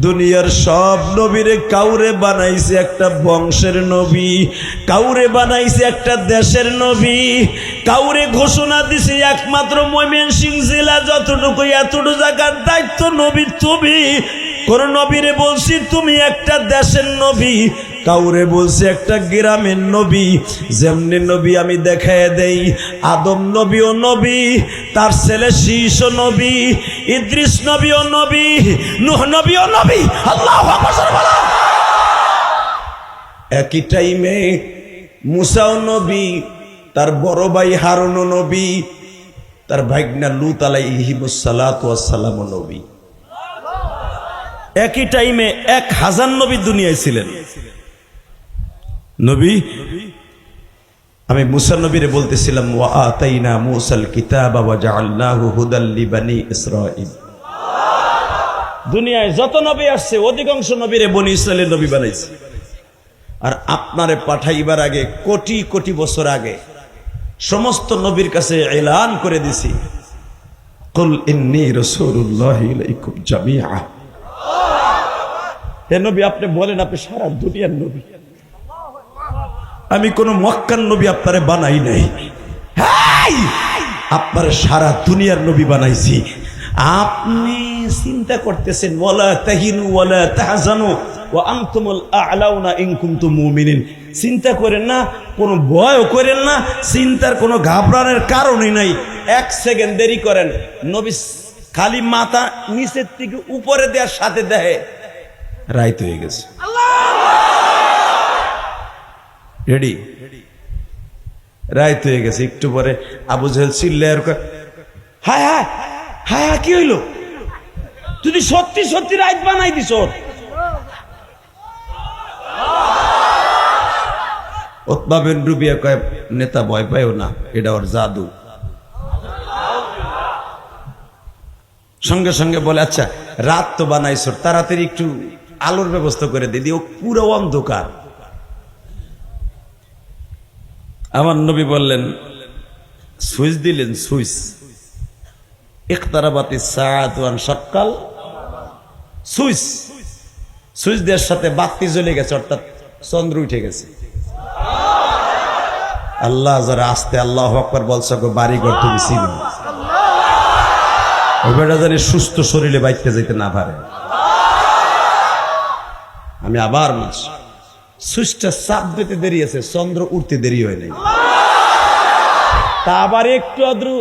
দুনিয়ার সব নবীরে কাউরে বানাইছে একটা বংশের নবী, কাউরে বানাইছে একটা দেশের নবী, কাউরে ঘোষণা দিছে একমাত্র ময়মনসিংহ জেলা যতটুকু এতটুকু জায়গার দায়িত্ব নবী তুমি। কোন নবীরে বলছি তুমি একটা দেশের নবী, কাউরে বলছে একটা গ্রামের নবী। যেমনি নবী আমি দেখায় দেই, আদম নবীও নবী, তার ছেলে শীষ নবী, ইদ্রিস নবীও নবী, নূহ নবীও নবী। আল্লাহু আকবার। একই টাইমে মুসাও নবী, তার বড় ভাই হারুনও নবী, তার ভাইগনা লূত আলাইহিস সালাতু ওয়াস সালাম নবী। একই টাইমে 1000 নবী দুনিয়ায় ছিলেন। নবী আমি মুসা নবীরে বলতেছিলাম, ওয়া আতাইনা মুসাল কিতাবা ওয়া জাআলনাহু হুদাল লিবানি ইসরাঈল। দুনিয়ায় যত নবী আসছে অধিকাংশ নবীরে বনি ইসরাইলের নবী বানাইছে। আর আপনারে পাঠাইবার আগে কোটি কোটি বছর আগে সমস্ত নবীর কাছে এলান করে দিছি, কুল ইন্নী রাসূলুল্লাহি ইলাইকুম জামিআ। হে নবী, আপনি বলেন আপনি সারা দুনিয়ার নবী, আমি কোন মক্কার নবী আপনারে বানাই নাই, আপনার সারা দুনিয়ার নবী বানাইছি। আপনি চিন্তা করতেছেন ওয়ালা তাহিনু ওয়ালা তাহজানু ওয়া আনতুমুল আ'লাউনা ইন কুনতুম মুমিনিন। চিন্তা করেন না, কোনো ভয়ও করেন না, চিন্তার কোনো ঘাবড়ানোর কারণই নাই। 1 সেকেন্ড দেরি করেন, নবী খালি মাথা নিচের থেকে উপরে দেওয়ার সাথে দেখে রাইত হয়ে গেছে। রেডি, রাইত হয়ে গেছে। একটু পরে আবু জেহেল চিল্লায় হায় হায় হায় হায়, কি হইল? তুই সত্যি সত্যি রাইত বানাই দিছ। উতবা বিন রুবিয়া কয়, নেতা ভয় পাইও না, এটা ওর জাদু। সঙ্গে সঙ্গে বলে, আচ্ছা রাত তো বানাইছ, তাড়াতাড়ি একটু আলোর ব্যবস্থা করে দিদি, ও পুরো অন্ধকার। আমার নবী বললেন, সুইচ দিলেন, সুইচ। ইকতারাবাতিস সাআতু ওয়ান শাক্কাল সুইচ, সুইচ দেওয়ার সাথে বাতি জ্বলে গেছে, অর্থাৎ চন্দ্র উঠে গেছে। আল্লাহ যারা আস্তে আল্লাহু আকবার বলছো, বাড়ি ঘর তুমি চিনো, ওই বেটা জানি সুস্থ শরীরে বাইতে যেতে না পারে। আমি আবার বলছি, সুইচটা চাপ দিতে দেরি আছে, চন্দ্র উঠতে দেরি হয় নাই। তা আবার একটু আদ্রু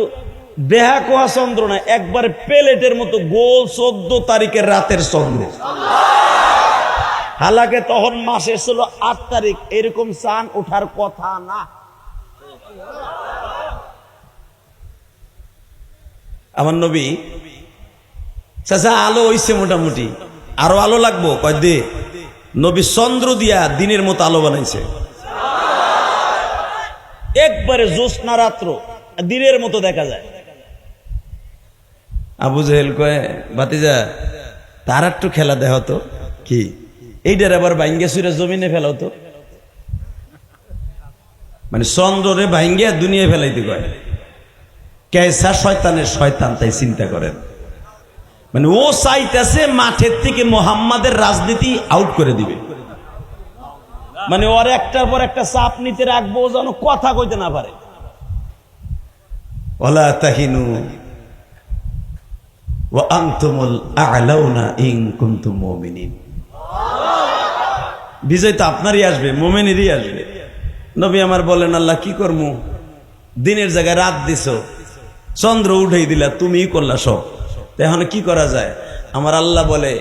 দেহা কোয়া চন্দ্র না, একবার প্লেটের মতো গোল 14 তারিখের রাতের চন্দ্র। হালাকে তখন মাসে ছিল 8 তারিখ, এরকম চাঁদ ওঠার কথা না। আমার নবী, চাচা আলো হইছে মোটামুটি, আরো আলো লাগবো, কয় দে। নবী চন্দ্র দিয়া দিনের মতো আলো বানাইছে, একবারে জ্যোৎস্না রাত্র দিনের মতো দেখা যায়। আবু জেহেল কয়, ভাতিজা তার একটু খেলা দেহ তো, কি এইটার আবার ভাঙ্গিয়া সুরে জমিনে ফেলাও তো। মানে চন্দ্ররে ভাঙ্গিয়া দুনিয়া ফেলাইতে কয়। কেসা শয়তানের শয়তান, তাই চিন্তা করেন। মানে ও চাইতেছে মাঠের থেকে মোহাম্মদের রাজনীতি আউট করে দিবে। মানে ওর একটার পর একটা চাপ নিতে রাখবো, যেন কথা কইতে না পারে। ওয়ালা তাহিনু ওয়া আনতুমুল আ'লাউনা ইন কুনতুম মুমিনিন। বিজয় তো আপনারই আসবে, মুমিনেরই আসবে। নবী আমার বলেন, আল্লাহ কি করবো, দিনের জায়গায় রাত দিছো, চন্দ্র উঠাই দিলা, তুমিই করলা সব, এখন কি করা যায়? আমার আল্লাহ বলে,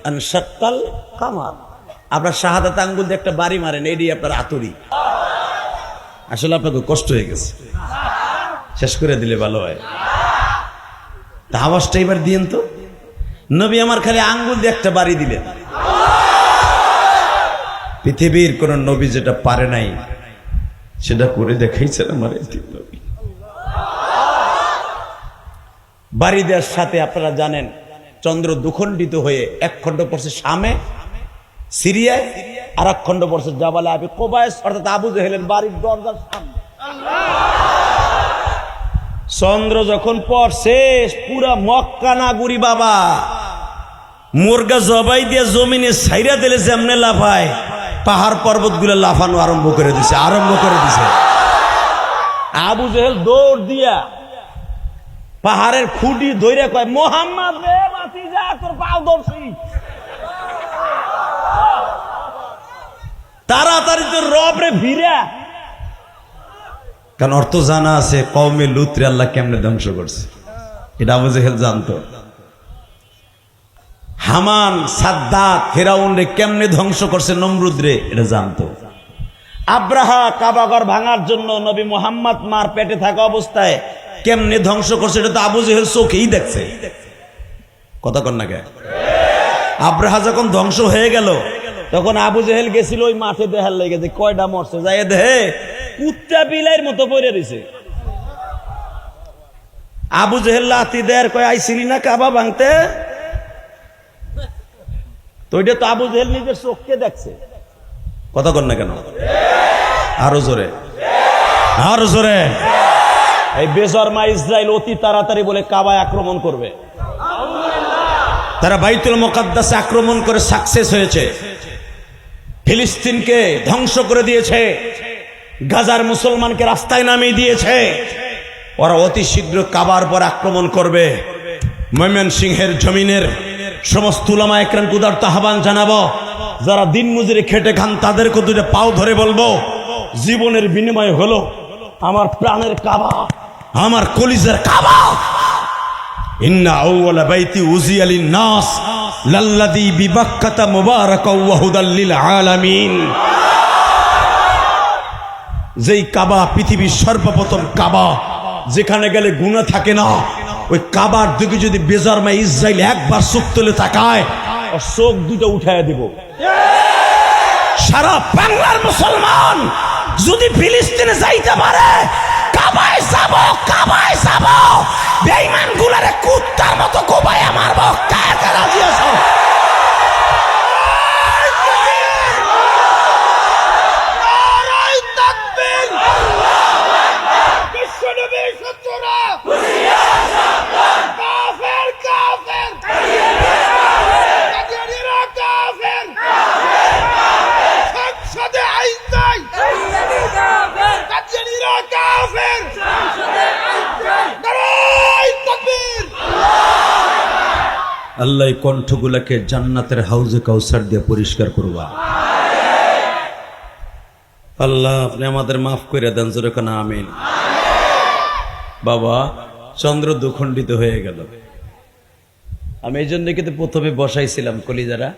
আনশাক্কাল কামার, আপনার শাহাদাত আঙ্গুল দিয়ে একটা বাড়ি মারেন, এটি আপনার আতরি। আসলে আপনাকে কষ্ট হয়ে গেছে, শেষ করে দিলে ভালো হয়। তা আওয়াজটা এবার দিয়েন তো। নবী আমার খালি আঙ্গুল দিয়ে একটা বাড়ি দিলেন। পৃথিবীর কোন নবী যেটা পারে নাই সেটা করে দেখাইছেন আমার নবী। বাড়ি দেওয়ার সাথে আপনারা জানেন, চন্দ্র দুখণ্ডিত হয়ে এক খণ্ড পড়ছে শামে সিরিয়ায়, আর এক খণ্ড পড়ছে জাবালে আবি কুবাইস, অর্থাৎ আবু জেহেলের বাড়ির দরজার সামনে। চন্দ্র যখন পড়ছে, পুরা মক্কা নাগুরি বাবা মুরগা জবাই দিয়ে জমিনে ছাইরা দিলে যেমনে লাফায়, পাহাড় পর্বত গুলো লাফানো আরম্ভ করে দিছে। আবু জেহেল দৌড় দিয়া পাহাড়ের খুঁটি ধরে কয়, মোহাম্মদ রে ভাতিজা, তোর পাও ধরছি, তাড়াতাড়ি তোর রব রে ভিড়া। কারণ অর্থ জানা আছে, কওমে লুতরে আল্লাহ কেমনে ধ্বংস করছে, এটা আবু জেহেল জানতো। হামান, সাদ্দাত, ফেরাউন রে কেমনে ধ্বংস করছে, নমরুদ রে, এটা জানতো। আব্রাহা কাবাঘর ভাঙার জন্য নবী মুহাম্মদ মার পেটে থাকা অবস্থায় কেমনে ধ্বংস করছে এটা তো আবু জেহেল চোখেই দেখছে। কথা কন না কে? আব্রাহা যখন ধ্বংস হয়ে গেল তখন আবু জেহেল গেছিল ওই মাঠে দেখার লেগে যে কয়টা মরছে, যাই দেহে কুত্তা বিলাইয়ের মতো পড়ে রয়েছে। আবু জেহেল লাথি দেয়ার কয় আইছিলি না কাবা ভাঙতে, তো ওইটা তো আবু জেহেল নিজের চোখকে দেখছে। কথা কন না কেন? আরো জোরে, আরো জোরে। এই বেজরমা ইসরায়েল অতি তাড়াতাড়ি বলে কাবায় আক্রমণ করবে। তারা বাইতুল মুকাদ্দাসে আক্রমণ করে সাকসেস হয়েছে, ফিলিস্তিনকে ধ্বংস করে দিয়েছে, গাজার মুসলমানকে রাস্তায় নামিয়ে দিয়েছে। ওরা অতি শীঘ্র কাবার পর আক্রমণ করবে। ময়মনসিংহের জমিনের সমস্ত উলামা একরামকে উদারত আহ্বান জানাবো, যারা দিন মজুরি খেটে খান তাদেরকে দুটো পাও ধরে বলবো, জীবনের বিনিময় হলো আমার প্রাণের কাবা, আমার কলিজার কাবা। ইন্না আউওয়ালা বাইতি উযিয়া লিন-নাস লাল্লাযী বিবাক্কাতা মুবারাকাও ওয়া হুদাল লিল আলামিন। যেই কাবা পৃথিবীর সর্বপ্রথম কাবা, যেখানে গেলে গুনাহ থাকে না, ওই কাবার দিকে যদি বেজরমা ইসরায়েল একবার চোখ তুলে তাকায়, ওর চোখ দুটো উঠায় দেব। সারা বাংলার মুসলমান যদি ফিলিস্তিনে যাইতে পারে, কাবায় যাব, কাবায় যাব, বেঈমান গুলারে কুত্তার মতো কোবায় মারবো। কার কার রাজি আছো? আল্লাহ এই কণ্ঠগুলাকে জান্নাতের হাউজে কাউসার দিয়ে পরিষ্কার করবা। আল্লাহ আপনি আমাদের মাফ করে দেন, জোরে কোন আমিন। বাবা চন্দ্র দুখণ্ডিত হয়ে গেল। আমি এই জন্য কিন্তু প্রথমে বসাইছিলাম কলিজারা,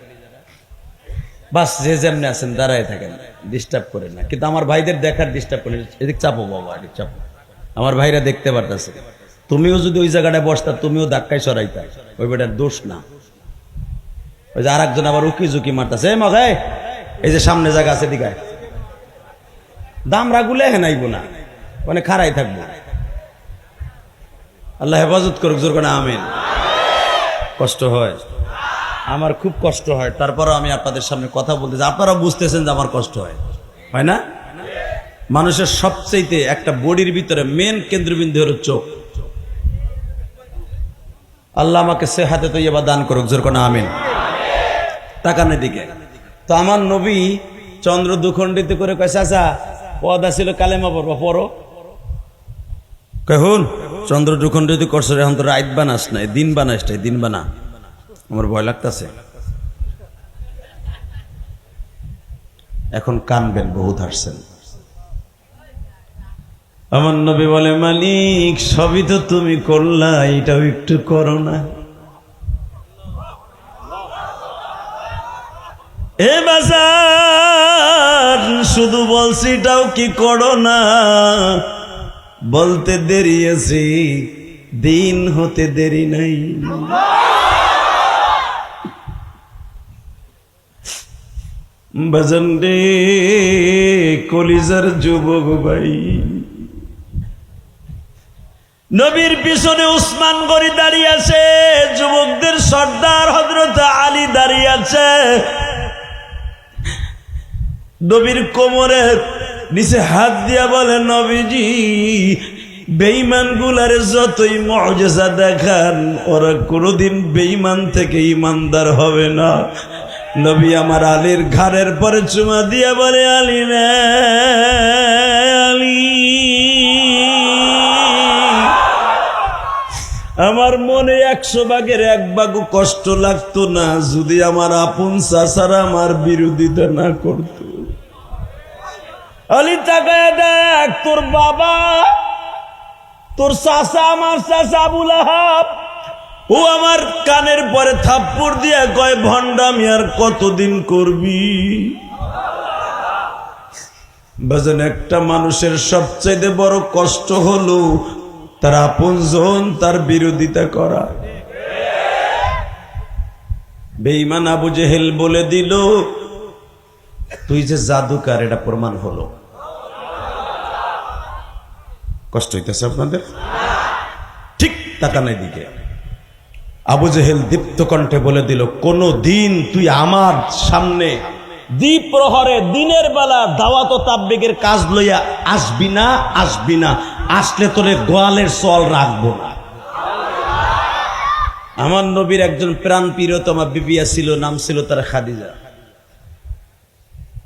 বাস যে যেমনি আছেন দাঁড়ায় থাকেন, ডিস্টার্ব করেন না। কিন্তু আমার ভাইদের দেখার ডিস্টার্ব করেন, এদিক চাপো বাবা, এদিক চাপো। আমার ভাইরা দেখতে পারতেছে, তুমিও যদি ওই জায়গাটায় বসতা তুমিও ধাক্কায় সরাইতা, ওই বেটার দোষ না। ওই যে আর একজন আবার উকি ঝুঁকি মারতেছে, মগাই এই যে সামনে জায়গা আছে দিঘায়, দামরা গুলে হেনাইব না, মানে খাড়াই থাকবো। আল্লাহ হেফাজত করুক, জোর করে আমিন। কষ্ট হয়, আমার খুব কষ্ট হয়, তারপরও আমি আপনাদের সামনে কথা বলতেছি, আপনারা বুঝতেছেন যে আমার কষ্ট হয়, হয় না? মানুষের সবচেয়ে একটা বডির ভিতরে মেন কেন্দ্রবিন্দু হলো চোখ। আল্লাহ আমাকে সেহাতে তৈয়বা দান করুক, জোর করে আমিন। তাকানের দিকে তো আমার নবী চন্দ্র দুখণ্ডিত করে কয়, চাচা পদা ছিল কালেমা পড়বো, পড়ো। কহুন চন্দ্র দুখণ্ডিত করছো, এখন তো রাত বানাস নাই, দিন বানাস নাই, দিন বানা। আমার ভয় লাগতেছে, এখন কানবেন, বহুত হাসছেন। আমার নবী বলে, মালিক সবই তো তুমি করলা, এটাও একটু করো না। এ বাজার শুধু বলছি এটাও কি করো না, বলতে দেরি আছে, দিন হতে দেরি নাই। বাজান রে কলিজার যুবক ভাই, নবীর পিছনে উসমান গনি দাঁড়িয়ে আছে, যুবকদের সর্দার হযরত আলী দাঁড়িয়ে আছে। নবীর কোমরের নিচে হাত দিয়া বলে, নবীজি বেঈমান গুলার যতই মুআজিজা দেখান, ওরা কোনোদিন বেঈমান থেকে ইমানদার হবে না। নবী আমার আলীর ঘাড়ের পরে চুমা দিয়া বলে, আলী রে আলী, আমার মনে 100 ভাগের 1 ভাগ কষ্ট লাগতো না যদি আমার আপন চাচারা আমার বিরোধিতা না করত। আলী তাকায় দেখ, তোর বাবা, তোর চাচা, আমার চাচা আবু লাহাব, ও আমার কানের পরে থাপ্পড় দিয়া কয়, ভণ্ডামি আর কতদিন করবি? বাজান একটা মানুষের সবচেয়ে বড় কষ্ট হলো তার আপনজন তার বিরোধিতা করা। বেঈমান আবু জেহেল বলে দিল তুই যে জাদুকার, এটা প্রমাণ হলো। কষ্ট হইতেছে আপনাদের? ঠিক তাকানোর দিকে আবু জেহেল দীপ্ত কণ্ঠে বলে দিল কোন দিন তুই আমার সামনে দ্বীপ প্রহরে দিনের বেলা দাওয়াত ও তাবলীগের কাজ লইয়া আসবি না, আসবি না। আসলে তোরে গোয়ালের চল রাখবো না। আমার নবীর একজন প্রাণ প্রিয়তমা বিবিয়া ছিল, নাম ছিল তার খাদিজা।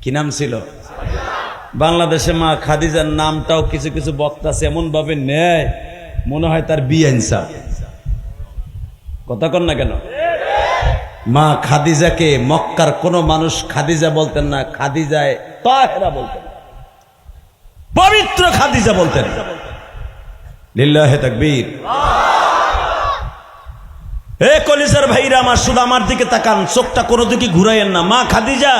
কি নাম ছিল? বাংলাদেশে মা খাদিজার নামটাও কিছু কিছু বক্তা এমন ভাবে নেয় মনে হয় তার বিয়ে ইনসাফ। কথা কন না কেন? মা খাদিজাকে মক্কার কোন মানুষ খাদিজা বলতেন না, খাদিজায় তাহেরা বলতেন, পবিত্র খাদিজা বলতেন। লিল্লাহে তাকবীর। হে কলিজার ভাইরা আমার, শুধু আমার দিকে তাকান, চোখটা কোনো দিকে ঘুরাইয়েন না। মা খাদিজা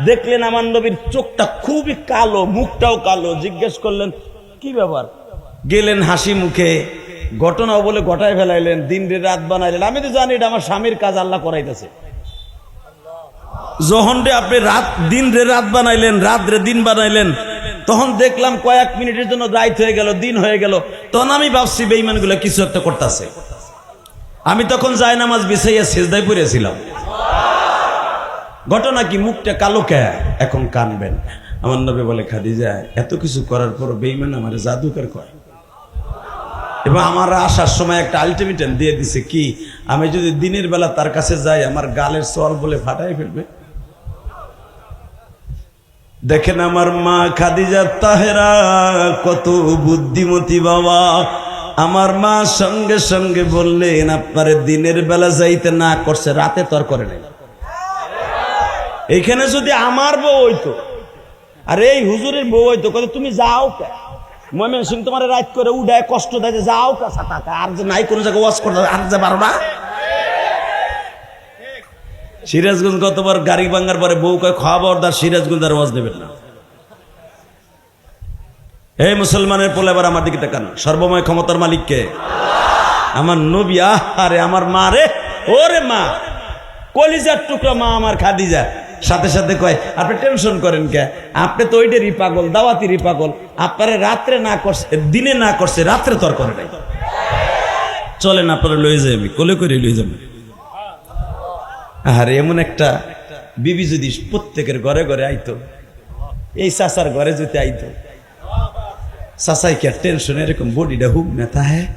দেখলেন আমার নবীর চোখটা খুবই কালো, মুখটাও কালো। জিজ্ঞেস করলেন কি ব্যাপার? গেলেন হাসি মুখে, ঘটনাও বলে ঘটায় ফেলাইলেন, দিন রে রাত বানাইলেন। আমি তো জানি এটা আমার স্বামীর কাজ, আল্লাহ করাইতেছে। যখন রে আপনি দিন রে রাত বানাইলেন, রাত রে দিন বানাইলেন, তখন দেখলাম কয়েক মিনিটের জন্য রাত হয়ে গেল, দিন হয়ে গেল। তখন আমি ভাবছি বেঈমানগুলো কিছু একটা করতেছে। আমি তখন জায়নামাজ বিছাইয়া সিজদায় পড়েছিলাম। ঘটনা কি? মুখটা কালো কে? এখন কানবেন। আমার নবী বলে খাদিজা এত কিছু করার পর বেঈমান আমার জাদুকর কয়। এবং আমার আসার সময় একটা আলটিমেটাম দিয়ে দিছে কি, আমি যদি দিনের বেলা তার কাছে যাই আমার গালের চল বলে ফাটাই ফেলবে। দেখেন আমার মা খাদিজা তাহেরা কত বুদ্ধিমতী বাবা। আমার মা সঙ্গে সঙ্গে বললেন আপনারে দিনের বেলা যাইতে না করছে, রাতে তর করে নাই। এইখানে যদি আমার বউ হইতো আর এই হুজুরের বউ হইতো, কত তুমি যাও কে ময়মন সিং তোমার রাত করে উঠায় কষ্ট দেয়, যাও কাছা টাকা আর যে নাই কোনো জায়গায় ওয়াজ করতে আর যে পারো না। সিরাজগঞ্জ গতবার গাড়ি ভাঙ্গার পরে বউ কয় খবরদার সিরাজগঞ্জ আর ওয়াজ দেবেন না। এই মুসলমানের পোলা এবার আমার দিকে তাকান। সর্বময় ক্ষমতার মালিককে আমার নবী। আরে আমার মা রে, ওরে মা, কলিজার টুকরা মা আমার খাদিজা। সাথে সাথে কয় আপনি টেনশন করেন কে? আপনি তো ওইটারই পাগল, দাওয়াতিরই পাগল। আপনারে রাত্রে না করছে, দিনে না করছে, রাত্রে তর করে নাই। চলেন আপনারা লয়ে যাই, আমি কোলে করে লয়ে যাবেন। আরে এমন একটা বিবি যদি প্রত্যেকের ঘরে ঘরে আইতো, এই চাচার ঘরে যদি আইতো, চাচাই কে টেনশন এরকম বডিটা হুক নেতা। হ্যাঁ,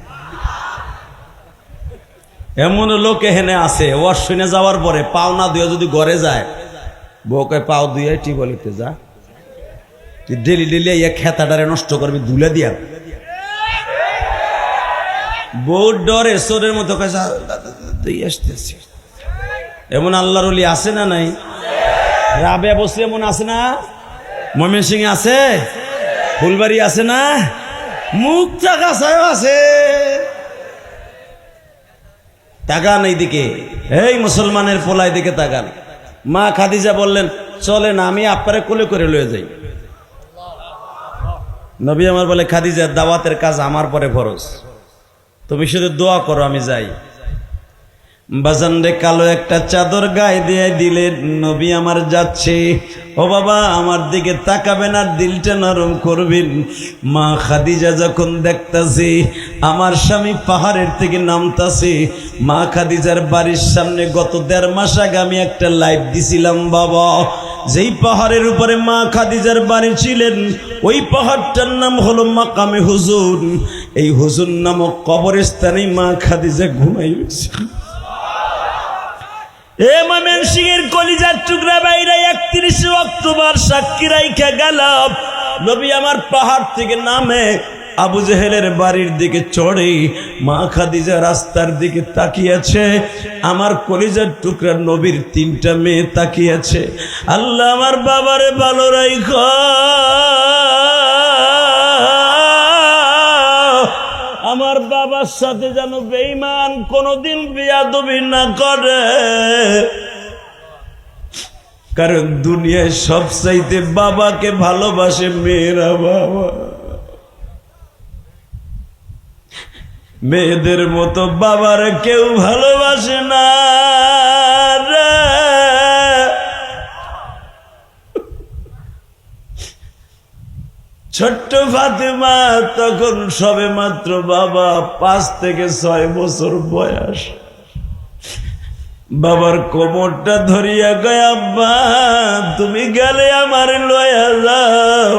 এমন লোক এখানে আছে ওয়াশ শুনে যাওয়ার পরে পাও না দুয়ে যদি ঘরে যায়, বউকে পাও দুয়ে টিবলিতে যা, তুই ডেলি ডেলি ইয়ে খেতাটারে নষ্ট করবি ধুলে দিয়া। বউ ডরে সোরের মতো তুই আসতেছি। এমন আল্লাহর ওলি আছে না নাই? রাবেয়া বসে এমন আছে না? ময়মনসিং আছে, ফুলবাড়ি আছে না, মুক্তা কাছায় আছে। তাকান এইদিকে, এই মুসলমানের পোলাই দিকে তাকান। মা খাদিজা বললেন চলেন আমি আপনারে কোলে করে লয়ে যাই। নবী আমার বলে খাদিজা দাওয়াতের কাজ আমার পরে ফরজ, তুমি শুধু দোয়া করো আমি যাই। বাজান রে কালো একটা চাদর গায়ে দিয়ে দিলেন, নবী আমার যাচ্ছে। ও বাবা আমার দিকে তাকাবেন আর দিলটা নরম করবেন। মা খাদিজা যখন দেখতাছে আমার স্বামী পাহাড়ের থেকে নামতাছে, মা খাদিজার বাড়ির সামনে গত 1.5 মাস আগে আমি একটা লাইভ দিছিলাম বাবা। যেই পাহাড়ের উপরে মা খাদিজার বাড়ি ছিলেন ওই পাহাড়টার নাম হলো মাকামে হুজুর। এই হুজুর নামক কবরস্থানে মা খাদিজা ঘুমাইছে। এ ময়মনসিংহের কলিজার টুকরা বাইরে 31 অক্টোবর সাক্ষী রাইখা গেলাম। নবী আমার পাহাড় থেকে নামে আবু জেহেলের বাড়ির দিকে চড়ে মা খাদিজা রাস্তার দিকে তাকিয়েছে। আমার কলিজার টুকরা নবীর 3টা মেয়ে তাকিয়েছে। আল্লাহ আমার বাবারে ভালো রাইখা, আমার বাবার সাথে যেন বেঈমান কোনদিন বেয়াদবি না করে, কারণ দুনিয়ায় সবচাইতে বাবাকে ভালোবাসে মেয়েরা। বাবা মেয়েদের মতো বাবার কেউ ভালোবাসে না রে। ছোট্ট ফাতেমা তখন সবে মাত্র বাবা 5 থেকে 6 বছর বয়স। বাবার কোমরটা ধরিয়া গয়, আব্বা তুমি গেলে আমার লয়া যাও,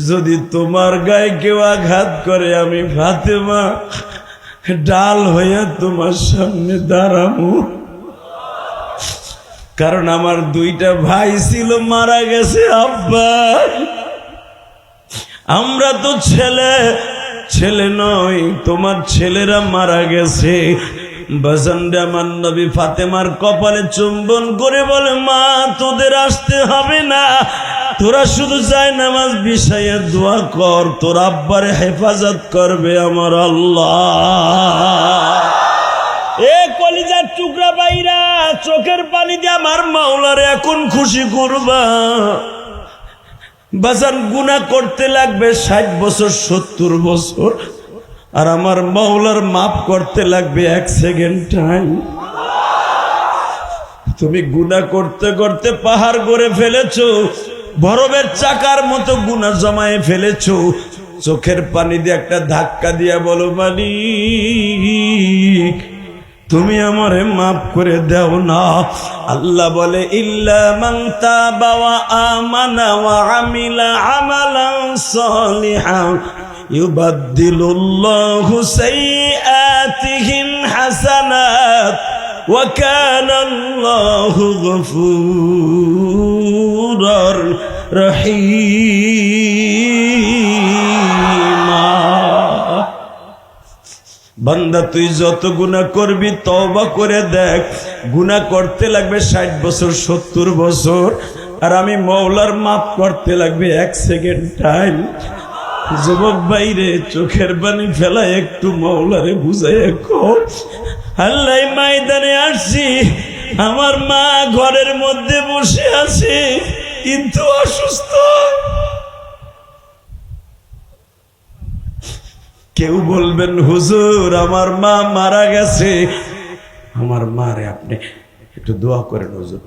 যদি তোমার গায়ে কেউ আঘাত করে আমি ফাতেমা ডাল হইয়া তোমার সামনে দাঁড়াবো। কারণ আমার 2টা ভাই ছিল, মারা গেছে আব্বা। আমরা তো ছেলে নই, তোমার ছেলেরা মারা গেছে। বাজানরে আমার নবী ফাতেমার কপালে চুম্বন করে বলে, মা তোদের আসতে হবে না, তোরা শুধু জায়নামাজ বিছাইয়া দোয়া কর, তোর আব্বারে হেফাজত করবে আমার আল্লাহ। এ কলিজার টুকরা বাইরা, চোখের পানি দিয়ে আমার মাওলারে এখন খুশি করবা। বাজান গুনাহ করতে লাগবে 60 বছর 70 বছর, আর আমার মাওলার মাফ করতে লাগবে 1 সেকেন্ড টাইম। তুমি গুনাহ করতে করতে পাহাড় গড়ে ফেলেছো, বরফের চাকার মতো গুনাহ জমায়ে ফেলেছো। চোখের পানি দিয়ে একটা ধাক্কা দিয়া বলো, মালিক তুমি আমারে মাফ করে দাও না। আল্লাহ বলে, ইল্লা মান তাবা ওয়া আমানা ওয়া আমিলা আমালান সালিহান ইউবাদদিলুল্লাহু সাইয়্যাতিহিম হাসানাত ওয়া কানা আল্লাহু গফুরার রহিমা। বান্দা তুই যত গুনাহ করবি তওবা করে দেখ, গুনাহ করতে লাগবে 60 বছর 70 বছর, আর আমি মাওলার মাফ করতে লাগবে 1 সেকেন্ড টাইম। যুবক ভাইরে, চোখের পানি ফেলা একটু মাওলারে বুঝাইয়া কও, আল্লাহ ময়দানে আসছি, আমার মা ঘরের মধ্যে বসে আছে কিন্তু অসুস্থ। কেউ বলবেন হুজুর আমার মা মারা গেছে, আমার মারে আপনি একটু দোয়া করেন হুজুর।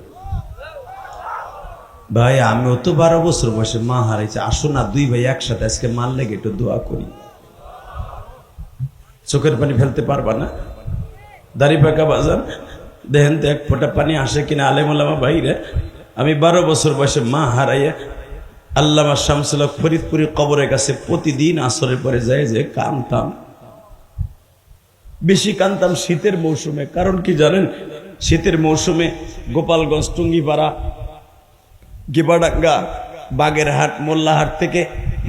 ভাই আমিও তো 12 বছর বয়সে মা হারাইছে, আসো না 2 ভাই একসাথে আজকে মার লেগে একটু দোয়া করি। চোখের পানি ফেলতে পারবা না? দাড়ি পাকা বাজান দেখেন তো 1 ফোঁটা পানি আসে কিনা আলেম ওলামা ভাইরে। আমি 12 বছর বয়সে মা হারাইয়া আল্লামা শামসুল হক ফরিদপুরি কবরের কাছে প্রতিদিন আসরের পরে যায় যে কানতাম। বেশি কানতাম শীতের মৌসুমে। কারণ কি জানেন, শীতের মৌসুমে গোপালগঞ্জ, টুঙ্গিপাড়া, গিবাডাঙ্গা, বাগেরহাট, মোল্লাহাট থেকে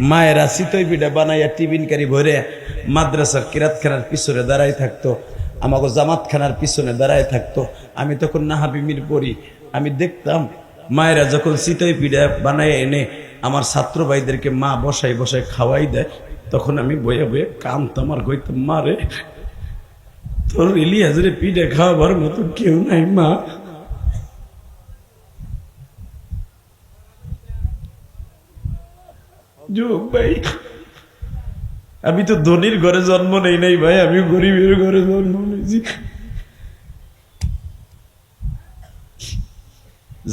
মায়েরা চিতই পিঠা বানাইয়া টিফিনকারি ভরে মাদ্রাসার কিরাতখানার পিছনে দাঁড়াই থাকতো, আমাকে জামাতখানার পিছনে দাঁড়াই থাকতো। আমি তখন নাহাবিমির পড়ি। আমি দেখতাম মায়েরা যখন চিতই পিঠা বানায় এনে আমার ছাত্র ভাইদেরকে মা বসাই বসাই খাওয়াই দেয়, তখন আমি বয়ে বয়ে কানতাম আর কইতাম, মা রে তোর ইলিয়াজরে পিঠা খাওয়াবার মতো কেউ নাই মা। যুগ ভাই, আমি তো ধনির ঘরে জন্ম নেই নাই ভাই, আমি গরিবের ঘরে জন্ম নিয়েছি।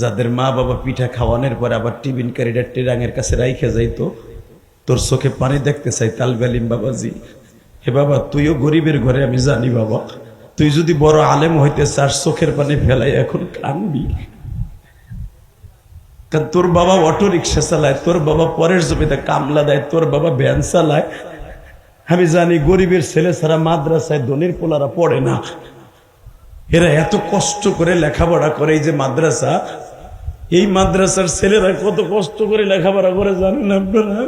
যাদের মা বাবা পিঠা খাওয়ানোর পরে আবার টিফিন ক্যারিটা টেরাঙের কাছে রাইখে যাইতো, তোর চোখে পানি দেখতে চাই তালবেলিম বাবাজি। হে বাবা তুইও গরিবের ঘরে আমি জানি বাবা, তুই যদি বড় আলেম হইতে চাস চোখের পানি ফেলাই এখন কানবি। কারণ তোর বাবা অটো রিক্সা চালায়, তোর বাবা পরের জমিতে কামলা দেয়, তোর বাবা ভ্যান চালায়। আমি জানি গরিবের ছেলে ছাড়া মাদ্রাসায় ধনীর পোলারা পড়ে না। এরা এত কষ্ট করে লেখাপড়া করে, এই যে মাদ্রাসা, এই মাদ্রাসার ছেলেরা কত কষ্ট করে লেখাপড়া করে জানেন আপনারা?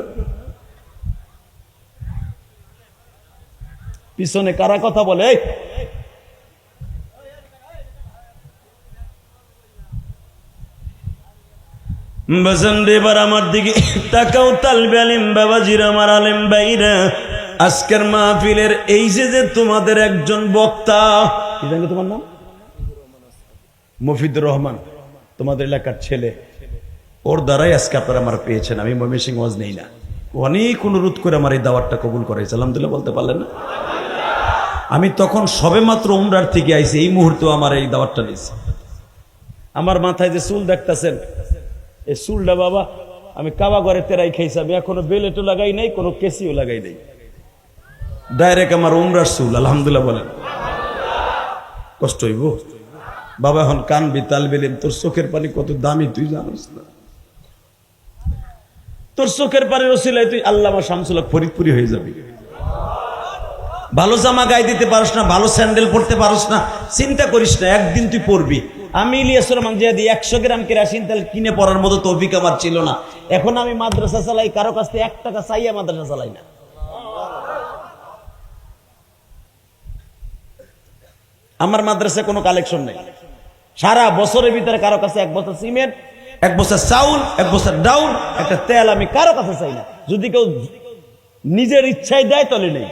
পিছনে কারা কথা বলে? এবার আমার দিকে তাকাও তালবে আলিম বাবাজির, আমার আলেম ভাইরা। আজকের মাহফিলের এই যে তোমাদের একজন বক্তা, কি জানি তোমার নাম? মফিদুর রহমান, তোমাদের এলাকার ছেলে। ওর দ্বারাই আজকে আপনারা আমার পেয়েছেন। আমি ময়মনসিংহ ওয়াজ নেই না, অনেক অনুরোধ করে আমার এই দাওয়াতটা কবুল করাইছে, আলহামদুলিল্লাহ বলতে পারলেন না? আমি তখন সবে মাত্র উমরার থেকে আইছি, এই মুহূর্তেও আমার এই দাওয়াতটা নিয়েছে। আমার মাথায় যে চুল দেখতেছেন, এই চুলটা বাবা আমি কাবা ঘরে তেরাই খাইছি, আমি এখনো বেলেটও লাগাই নাই, কোনো কেসিও লাগাই নাই, ডাইরেক্ট আমার উমরার চুল, আলহামদুলিল্লাহ বলেন। কষ্ট হইব বাবা, এখন কানবি তালবিলেন, তোর চোখের পানি কত দামি তুই জানিস না, তোর চোখের পানির ওসিলায় তুই আল্লামা শামসুল হক ফরিদপুরি হয়ে যাবি। ভালো জামা গায়ে দিতে পারস না, ভালো স্যান্ডেল পরতে পারস না, চিন্তা করিস না, একদিন তুই পরবি। আমি ইলিয়াসুর রহমান জিয়াদি 100 গ্রাম কেরাসিন তেল কিনে পড়ার মতো তৌফিক আমার ছিল না। এখন আমি মাদ্রাসা চালাই, কারো কাছ থেকে 1 টাকা চাইয়া মাদ্রাসা চালাই না। আমার মাদ্রাসায় কোনো কালেকশন নেই, সারা বছরের ভিতরে কারো কাছে 1 বস্তা সিমেন্ট, 1 বস্তা চাউল, 1 বস্তা ডাউল, একটা তেল আমি কারো কাছে চাই না। যদি কেউ নিজের ইচ্ছায় দেয় তাহলে নেই,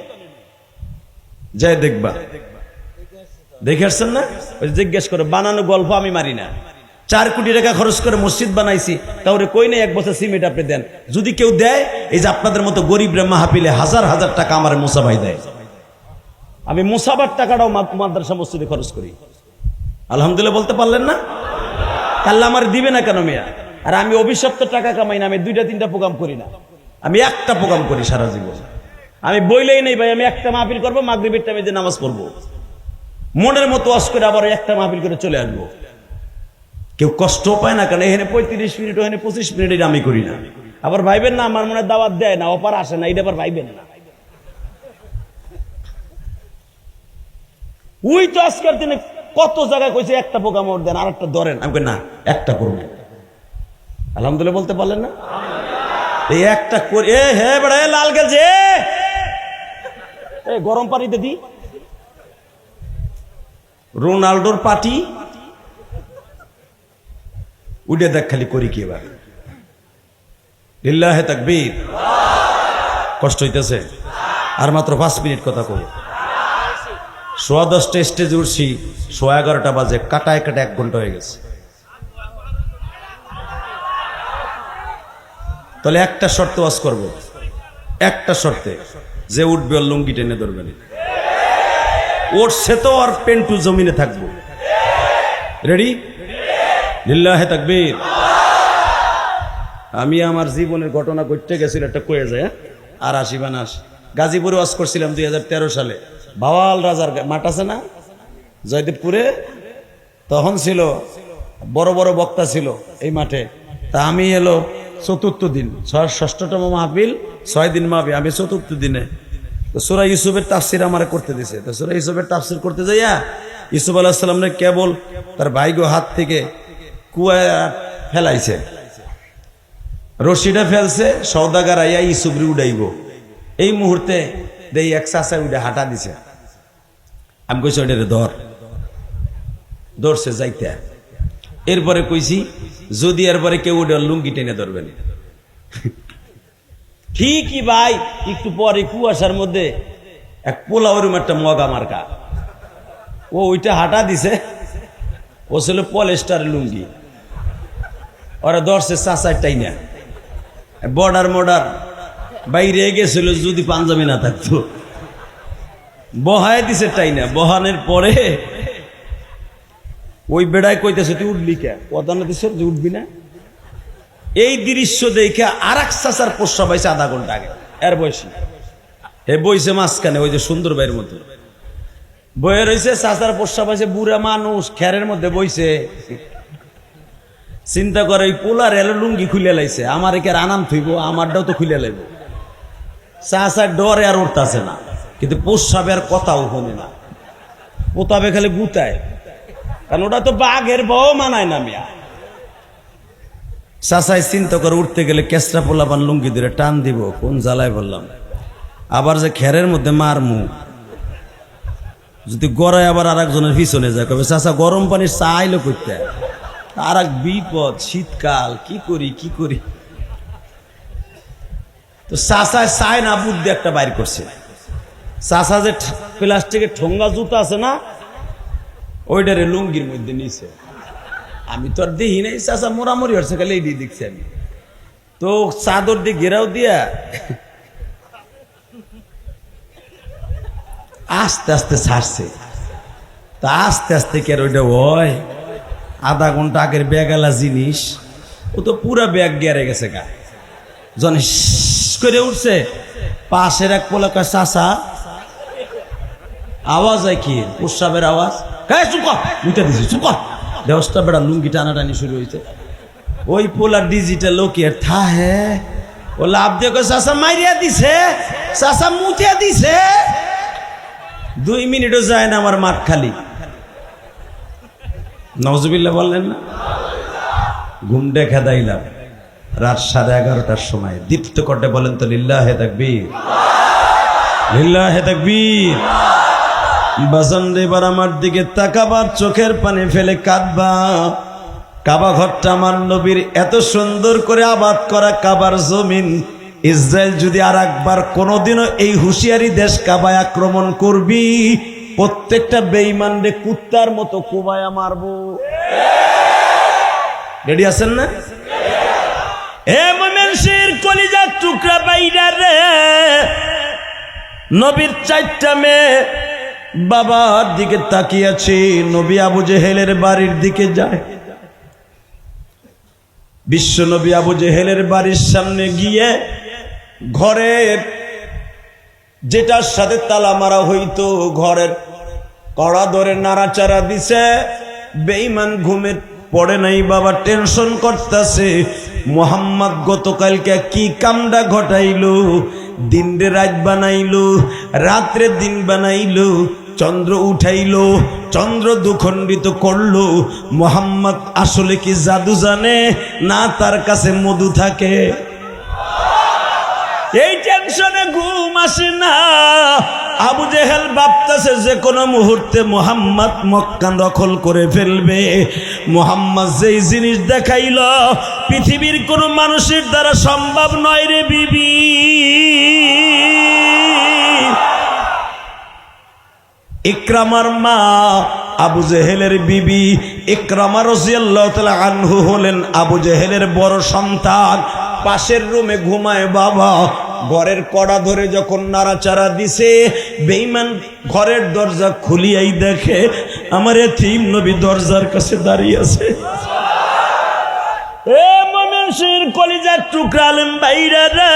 যাই দেখবা, দেখে আসছেন না? জিজ্ঞেস করে, বানানো গল্প আমি মারি না। 4 কোটি টাকা খরচ করে মসজিদ বানাইছি, তাহলে কই নেই 1 বছর সিমেন্ট আপনি দেন। যদি কেউ দেয়, এই যে আপনাদের মতো গরিবরা মাহফিলে হাজার হাজার টাকা আমার মুসাভাই দেয়, আমি মুসাবার টাকাটাও মাদ্রাসা মসজিদে খরচ করি, আলহামদুলিল্লাহ বলতে পারলেন না? আল্লাহ আমার দিবে না কেন মিয়া? আর আমি অভিশপ্ত টাকা কামাই না, আমি 2টা-3টা প্রোগ্রাম করি না, আমি একটা প্রোগ্রাম করি সারা জীবন। আমি বইলেই নেই ভাই, আমি একটা মাহফিল করবো, মাগরিবের টাইমে যে নামাজ পড়বো, মনের মতো ওয়াজ করে আবার একটা মাহফিল করে চলে আসবো। কেউ কষ্ট পায় না, কারণ এখানে 35 মিনিট, ওখানে 25 মিনিট, এটা আমি করি না। আবার ভাইবেন না আমার মনে দাওয়াত দেয় না, অপার আসে না, এটা আবার ভাইবেন না। ওই তো আজকের দিনে কত জায়গায় কইছে একটা প্রোগ্রাম ওর দেন, আর একটা ধরেন, আমি না একটা করবো, আলহামদুলিল্লাহ বলতে পারলেন না? এই একটা করে, এ হে বড় লাল গেছে, এই গরম পানিতে দি রোনাল্ডোর পার্টি উঠে দেখ, খালি করি কি এবার, লিল্লাহে তাকবীর। কষ্ট হইতেছে, আর মাত্র 5 মিনিট কথা কব। 10:15 স্টেজে উঠছি, 11:15 বাজে, কাটায় কাটায় 1 ঘন্টা হয়ে গেছে। তাহলে একটা শর্তে ওয়াজ করব, একটা শর্তে, যে উঠবে ওর লুঙ্গি টেনে ধরবেন, উঠছে তো আর পেন্টু জমিনে থাকবো, রেডি? লিল্লাহে তাকবীর। আমি আমার জীবনের ঘটনা করতে গেছিল, একটা কয়ে যায়, আর 80 বানাস গাজীপুরে ওয়াজ করছিলাম 2013 সালে। ভাওয়াল রাজার মাঠ আছে না জয়দেবপুরে, তখন ছিল বড় বড় বক্তা ছিল এই মাঠে। তা আমি এলো 4র্থ দিন, 6ষ্ঠতম মাহফিল, 6 দিন মাহফিল, আমি 4র্থ দিনে। তো সূরা ইউসুফের তাফসির আমারে করতে দিছে। তো সূরা ইউসুফের তাফসির করতে যাইয়া ইউসুফ আলাইহিস সালামরে কেবল তার ভাইগো হাত থেকে কুয়ায় ফেলাইছে, রশিটা ফেলছে, সওদাগার আইয়া ইউসুফরে উড়াইব। এই মুহূর্তে দেই এক চাচা উঠে হাঁটা দিছে, আমি কইছি ওইটারে ধর, ধরছে যাইতে। এরপরে কইছি যদি এরপরে কেউ উঠে লুঙ্গি টেনে ধরবেন। ঠিকই ভাই, একটু পরে কুয়াশার মধ্যে এক পোলা ওরম একটা মগা মার্কা, ও ওইটা হাঁটা দিছে, ও ছিল পলেস্টার লুঙ্গি, ওরা ধরছে চাচার টাইনা, বর্ডার মর্ডার বাইরে গেছিল, যদি পাঞ্জাবি না থাকতো, বহায় দিছে টাইনা। বহানের পরে ওই বেড়ায় কইতেছে তুই উঠলি কে, কথা না দিছে যে উঠবি না। এই দৃশ্য দেখে আর এক চাচার পোষা পাইছে আধা ঘন্টা আগে, এর বয়সী, হে বইছে মাঝখানে, ওই যে সুন্দর ভাইয়ের মতো বয়ে রয়েছে। চাচার পোষা পাইছে, বুড়া মানুষ খেরের মধ্যে বইছে। চিন্তা করে ওই পোলার এলো লুঙ্গি খুলে লাইছে, আমার একে আনাম থইব, আমারটাও তো খুলে লাইব। চাচার ডরে আর উঠতেছে না, কিন্তু পোষাবের কথাও শোনে না, পোতাবে খালি গুতায়, কারণ ওটা তো বাঘের বউ মানায় না মিয়া। চাচাই চিন্তা করে উঠতে গেলে কেসরা পোলাপান লুঙ্গি ধরে টান দিব, কোন জ্বালায় বললাম, আবার যে খেরের মধ্যে মারমু, যদি গড়ায় আবার আর একজনের পিছনে যায়, কবে চাচা গরম পানির চা আইলো করতে, আর এক বিপদ, শীতকাল, কি করি কি করি। তো চাচায় চায় না, বুদ্ধি একটা বাইর করছে। চাচা যে প্লাস্টিকের ঠোঙ্গা জুতা আছে না, ওইটারে লুঙ্গির মধ্যে নিছে। আমি তো আর দেখি নাই, চাচা মোরামরি হচ্ছে, খালি এই দেখছি আমি। তো তো চাদর দিয়ে ঘেরাও দিয়া আস্তে আস্তে ছাড়ছে। তা আস্তে আস্তে কে ওইটা ওই আধা ঘন্টা আগের ব্যাগালা জিনিস ও তো পুরা ব্যাগ গেড়ে গেছে গা। জন করে উঠছে, পাশের এক পোলা কয় চাচা, আওয়াজ হয় কি? প্রস্রাবের আওয়াজ। মুখে দিছি চুপ, দেওয়াজটা বেড়া লুঙ্গি টানাটানি শুরু হয়েছে। ওই পোলার ডিজিটাল লোক আর থা হে ও লাভ দিয়ে চাচা মাইরিয়া দিছে, চাচা মুতিয়া দিছে। 2 মিনিটও যায় না আমার মাঠ খালি। নওজুবিল্লাহ বললেন না? ঘুম দেখা দাইলাম রাত 11:30টার সময়। দীপ্ত কণ্ঠে বলেন তো লিল্লাহে তাকবীর, লিল্লাহে তাকবীর। বাজান এবার আমার দিকে তাকাবার, চোখের পানি ফেলে কাঁদবা। কাবা ঘরটা আমার নবীর এত সুন্দর করে আবাদ করা কাবার জমিন, ইসরায়েল যদি আর একবার কোনোদিনও এই হুঁশিয়ারি দেশ কাবায় আক্রমণ করবি, প্রত্যেকটা বেঈমানরে কুত্তার মতো কুবায়া মারবো। রেডি আছেন না? এ মোমেনসির কলিজার টুকরা বাইরা রে, নবীর 4টা মেয়ে বাবার দিকে তাকিয়েছে। নবী আবু জেহেলের বাড়ির দিকে যায়। বিশ্ব নবী আবু জেহেলের বাড়ির সামনে গিয়ে ঘরের যেটার সাথে তালা মারা হইতো, ঘরের কড়া ধরে নাড়াচাড়া দিছে। বেঈমান ঘুমে পড়ে নাই, বাবা টেনশন করতেছে। মোহাম্মদ গতকালকে কি কামটা ঘটাইলো? দিন রে রাত বানাইলো, রাত্রে দিন বানাইলো, চন্দ্র উঠাইলো, চন্দ্র দুখণ্ডিত করলো। মোহাম্মদ আসলে কি জাদু জানে না তার কাছে মধু থাকে? এই টেনশনে ঘুম আসে না। আবু জেহেল ভাবতেছে যে কোনো মুহূর্তে মোহাম্মদ মক্কা দখল করে ফেলবে। মোহাম্মদ যেই জিনিস দেখাইল পৃথিবীর কোনো মানুষের দ্বারা সম্ভব নয় রে বিবি। ইকরামার মা আবু জেহেলের বিবি ইকরামা রাদিয়াল্লাহু তাআলা আনহু হলেন আবু জেহেলের বড় সন্তান। পাশের রুমে ঘুমায় বাবা। ঘরের কড়া ধরে যখন নাড়াচাড়া দিছে, বেঈমান ঘরের দরজা খুলিয়াই দেখে আমার এতিম নবী দরজার কাছে দাঁড়িয়ে আছে। এ মোমেনসির কলিজার টুকরা আলেম ভাইরা রে,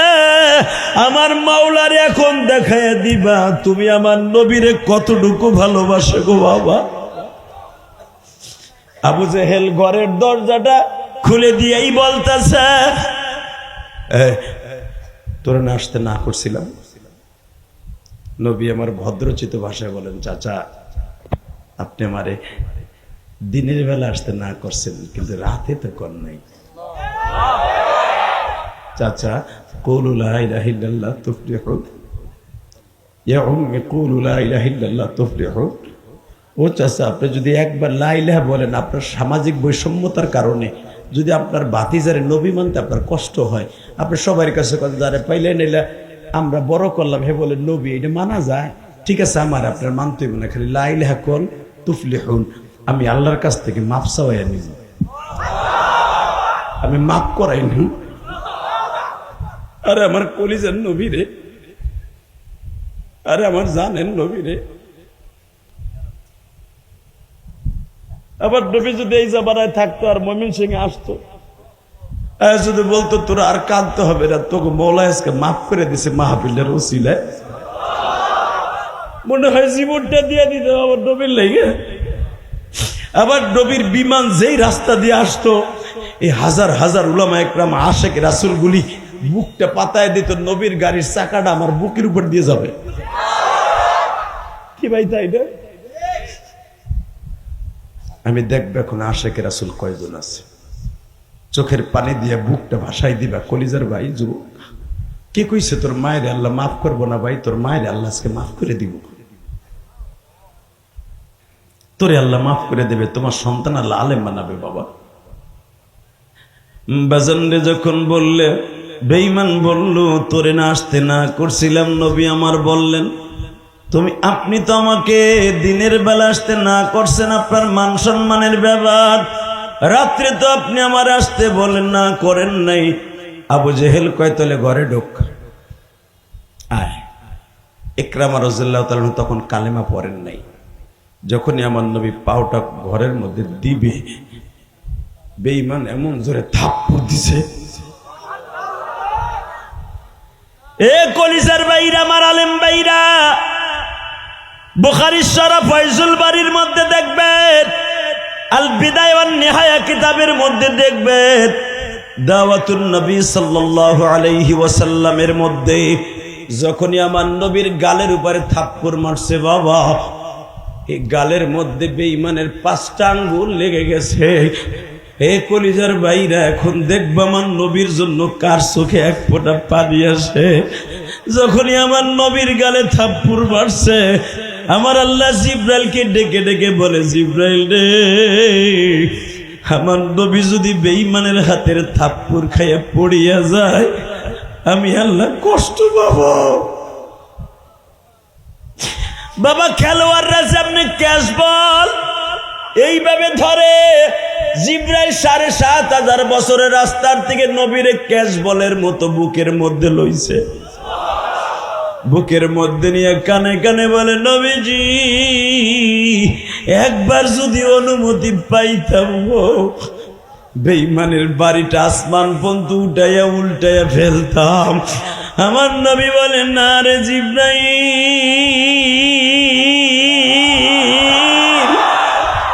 আমার মাওলার এখন দেখায় দিবা তুমি আমার নবীরে কতটুকু ভালোবাসো গো বাবা। আবু জেহেল ঘরের দরজাটা খুলে দিয়েই বলতেছে, তোরা না আসতে না করছিলাম? নবী আমার ভদ্রচিত ভাষায় বলেন, চাচা আপনি আমারে দিনের বেলা আসতে না করছেন, কিন্তু রাতে তো কর নাই। চাচা কুলু লা ইলাহা ইল্লাল্লাহ তুফলিহু, ইয়া উম্মি কুলু লা ইলাহা ইল্লাল্লাহ তুফলিহু। ও চাচা আপনি যদি একবার লা ইলাহা বলেন, আপনার সামাজিক বৈষম্যতার কারণে যদি আপনার ভাতিজারে নবী মানতে আপনার কষ্ট হয়, আপনি সবার কাছে কথা যারা পাইলেন এলা আমরা বড় করলাম হে বলে নবী, এটা মানা যায়? ঠিক আছে, আমার আপনার মানতে হবে না, খালি লা ইলাহা কুল তুফলিহুন। আমি আল্লাহর কাছ থেকে মাপ চাওয়াইয়া নিব, আমি মাপ করাই নি। আরে আমার কলিজার নবী রে, আরে আমার জানেন নবী রে। আবার নবী যদি এই জামানায় থাকতো আর ময়মনসিংহে আসতো, যদি বলতো তোরা আর কাঁদতে হবে না, তোকে মৌলা আজকে মাফ করে দিছে মাহফিলের ওসিলায়, মনে হয় জীবনটা দিয়ে দিতে আমার নবীর লেগে। আবার নবীর বিমান যেই রাস্তা দিয়ে আসতো, এই হাজার হাজার উলামা একরাম আশেক রাসূলগুলি বুকটা পাতায় দিত, নবীর গাড়ির চাকাটা আমার বুকের উপর দিয়ে যাবে। কি ভাই তাই না? আমি দেখবে এখন আশেকের রাসূল কয়জন আছে, চোখের পানি দিয়ে বুকটা ভাসাই দিবা। কলিজার ভাই যুবক, কে কইছে তোর মায়ের আল্লাহ মাফ করবো না? ভাই তোর মায়ের আল্লাহ আজকে মাফ করে দিব, তোরে আল্লাহ মাফ করে দেবে, তোমার সন্তান আল্লাহ আলেম বানাবে। বাবা বাজানরে যখন বললে, বেঈমান বলল তোরে না আসতে না করছিলাম, নবী আমার বললেন আপনি তো আমাকে দিনের বেলা আসতে না করছেন, আপনার মান সম্মানের ব্যাপার, রাত্রে তো আপনি আমার আসতে বলেন না করেন নাই, আবু জেহেল কয় তলে ঘরে ঢোক, আয়। ইকরামা রাদিয়াল্লাহু তাআলা তখন কালেমা পড়েন নাই। যখনই আমার নবী পাওটা ঘরের মধ্যে দিবে, বেঈমান এমন জোরে থাপ্পড় দিছে, এ কলিজার বাইরা, আমার আলেম বাইরা, বুখারী শরীফ ফয়জুল বাড়ির মধ্যে দেখবেন, আল বিদায়া ওয়ান নিহায়া কিতাবের মধ্যে দেখবেন, দাওয়াতুন নবী সাল্লাল্লাহু আলাইহি ওয়াসাল্লামের মধ্যে যখনই আমার নবীর গালের উপরে থাপ্পড় মারছে, বাবা এই গালের মধ্যে বেঈমানের 5টা আঙ্গুল লেগে গেছে। হে কলিজার ভাইরা, এখন দেখবা আমার নবীর জন্য কার চোখে এক ফোঁটা পানি আসে। যখনই আমার নবীর গালে থাপ্পড় মারছে, আমার আল্লাহ জিব্রাইলকে ডেকে ডেকে বলে, জিব্রাইল রে, আমার নবী যদি বেঈমানের হাতের থাপ্পড় খাইয়া পড়িয়া যায়, আমি আল্লাহ কষ্ট পাবো। বাবা খেলোয়াড়রা যেমনি ক্যাচ বল এইভাবে ধরে, জিব্রাইল ৭,৫০০ বছরের রাস্তার থেকে নবীরে ক্যাচ বলের মতো বুকের মধ্যে লইছে। বুকের মধ্যে নিয়ে কানে কানে বলে, নবীজি একবার যদি অনুমতি পাইতাম, বেঈমানের বাড়িটা আসমান পর্যন্ত উঠাইয়া উল্টাইয়া ফেলতাম। আমার নবী বলে, না রে জিব্রাইল,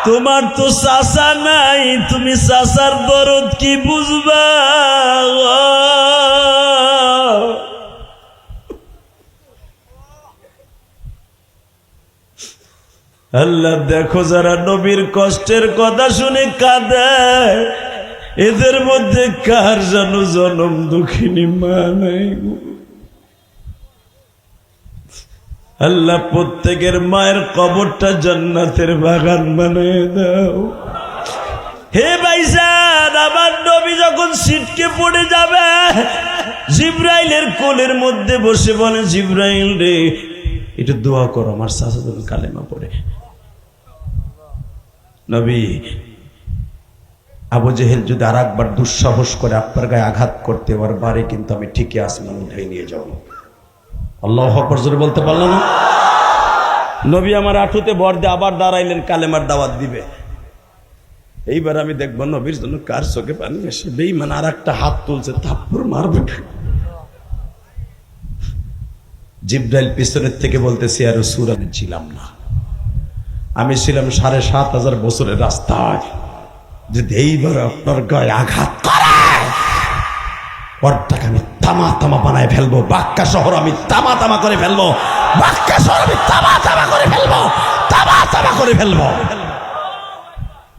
তোমার তো চাচা নাই, তুমি চাচার দরদ কি বুঝবা? আল্লাহ দেখো, যারা নবীর কষ্টের কথা শুনে কাঁদে, এদের মধ্যে কার যেন জনম দুঃখিনী মা নাই। আল্লাহ প্রত্যেকের মায়ের কবরটা জান্নাতের বাগান বানিয়ে দাও। হে ভাইজান, আমার নবী যখন ছিটকে পড়ে যাবে, জিব্রাইলের কোলের মধ্যে বসে বলে, জিব্রাইল রে, এটা দোয়া করো আমার চাচা যেন কালেমা পড়ে। নবী, আবু জেহেল যদি আর একবার দুঃসাহস করে আপনার গায়ে আঘাত করতে, ওর বাড়ি কিন্তু আমি ঠিকই আসমান উঠাই নিয়ে যাব। আল্লাহু আকবার জোরে বলতে পারলাম না? নবী আমার আঁঠুতে ভর দিয়ে আবার দাঁড়াইলেন, কালেমার দাওয়াত দিবে। এইবার আমি দেখবো নবীর জন্য কার চোখে পানি আসে। বেঈমান আর একটা হাত তুলছে, থাপ্পড় মারবে। জিব্রাইল পিছনের থেকে বলতেছে, ইয়া রাসূল, আমি ছিলাম না, আমি ছিলাম ৭,৫০০ বছরের রাস্তায়। যদি এইবার আপনার গায়ে আঘাত করে, ওরটাকে আমি তামা তামা বানায় ফেলবো। বাক্কা শহর আমি তামা তামা করে ফেলবো। বাক্কা শহর আমি তামা তামা করে ফেলবো, তামা তামা করে ফেলবো।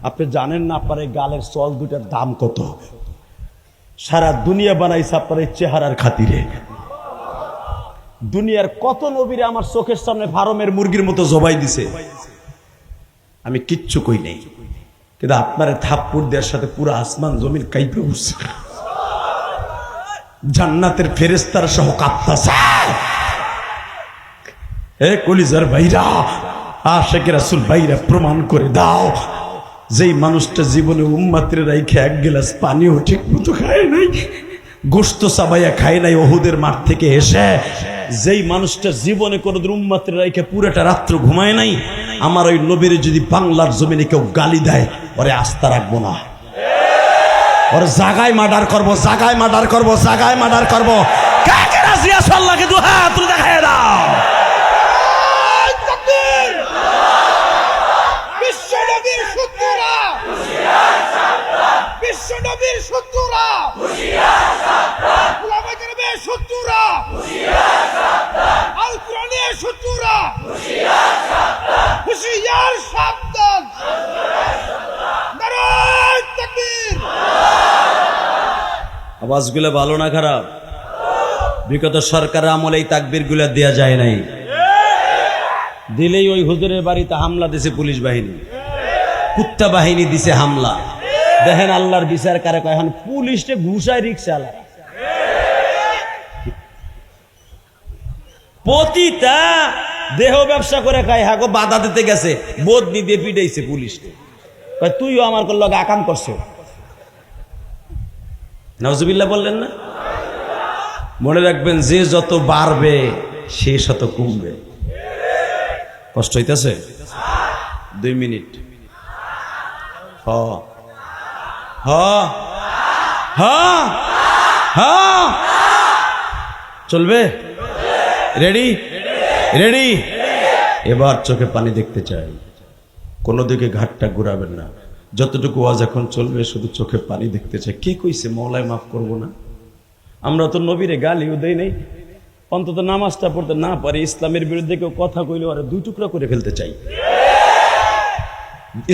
আপনি জানেন না আপনার এই গালের চল দুটার দাম কত? সারা দুনিয়া বানাইছে আপনার এই চেহারার খাতিরে। দুনিয়ার কত নবীরে আমার চোখের সামনে ফার্মের মুরগির মতো জবাই দিছে, আমি কিচ্ছু কই নাই। কিন্তু আপনার থাপ্পড় দেওয়ার সাথে পুরো আসমান জমিন কাইপে উঠছে, জান্নাতের ফেরেশতারা সহ কাঁপতাছে। হে কলিজার ভাইরা, আশিকে রাসূল ভাইরা, প্রমাণ করে দাও, যেই মানুষটা জীবনে উম্মতের রাইখে এক গ্লাস পানিও ঠিক মতো খায় নাই, গোশত চাবাইয়া খায় নাই ওহুদের মাঠ থেকে এসে, যেই মানুষটা জীবনে কোনোদিন উম্মতের রাইখে পুরোটা রাত্র ঘুমায় নাই, আমার ওই নবীর যদি বাংলার জমিনে কেউ গালি দেয়, ওরে আস্থা রাখবো না। ওর জাগায় মার্ডার করবো, জাগায় মার্ডার করবো, জাগায় মার্ডার করবো। কাকে রাজি আছো? আল্লাহকে দু হাত তুলে দেখায় দাও। বিশ্বনবীর শত্রুরা, বিশ্বনবীর শত্রুরা, উলামায়ে কেরামের শত্রুরা, আল কোরআনের শত্রুরা, হুঁশিয়ার সাবধান। নারায়ে তাকবীর। আওয়াজগুলো ভালো না খারাপ? বিগত সরকারের আমলে এই তাকবীর গুলা দেয়া যায় নাই, দিলেই ওই হুজুরের বাড়িতে হামলা দিছে পুলিশ বাহিনী, কুত্তা বাহিনী দিছে হামলা। দেখেন আল্লাহর বিচার কারে কয়, এখন পুলিশে ঘুষায় রিকশালা। পতিতা দেহ ব্যবসা করে খায়, হ্যাঁ গো বাধা দিতে গেছে, বদনি দিয়ে পিটাইছে পুলিশকে। তুইও আমার লগে আকাম করছো, নাউজুবিল্লাহ বললেন না? মনে রাখবেন, যে যত বাড়বে সে শত কমবে। কষ্ট হইতেছে? 2 মিনিট। হ হ হ হ চলবে? Ready ready. এবার চোখে পানি দেখতে চাই, কোনো দিকে ঘাটটা ঘুরাবেন না। যতটুকু ওয়াজ এখন চলবে শুধু চোখে পানি দেখতে চাই। কে কইছে মওলায় মাফ করবো না? আমরা তো নবীরে গালিও দেই নাই, অন্তত নামাজটা পড়তে না পারি, ইসলামের বিরুদ্ধে কেউ কথা কইলে ওরা 2 টুকরা করে ফেলতে চাই।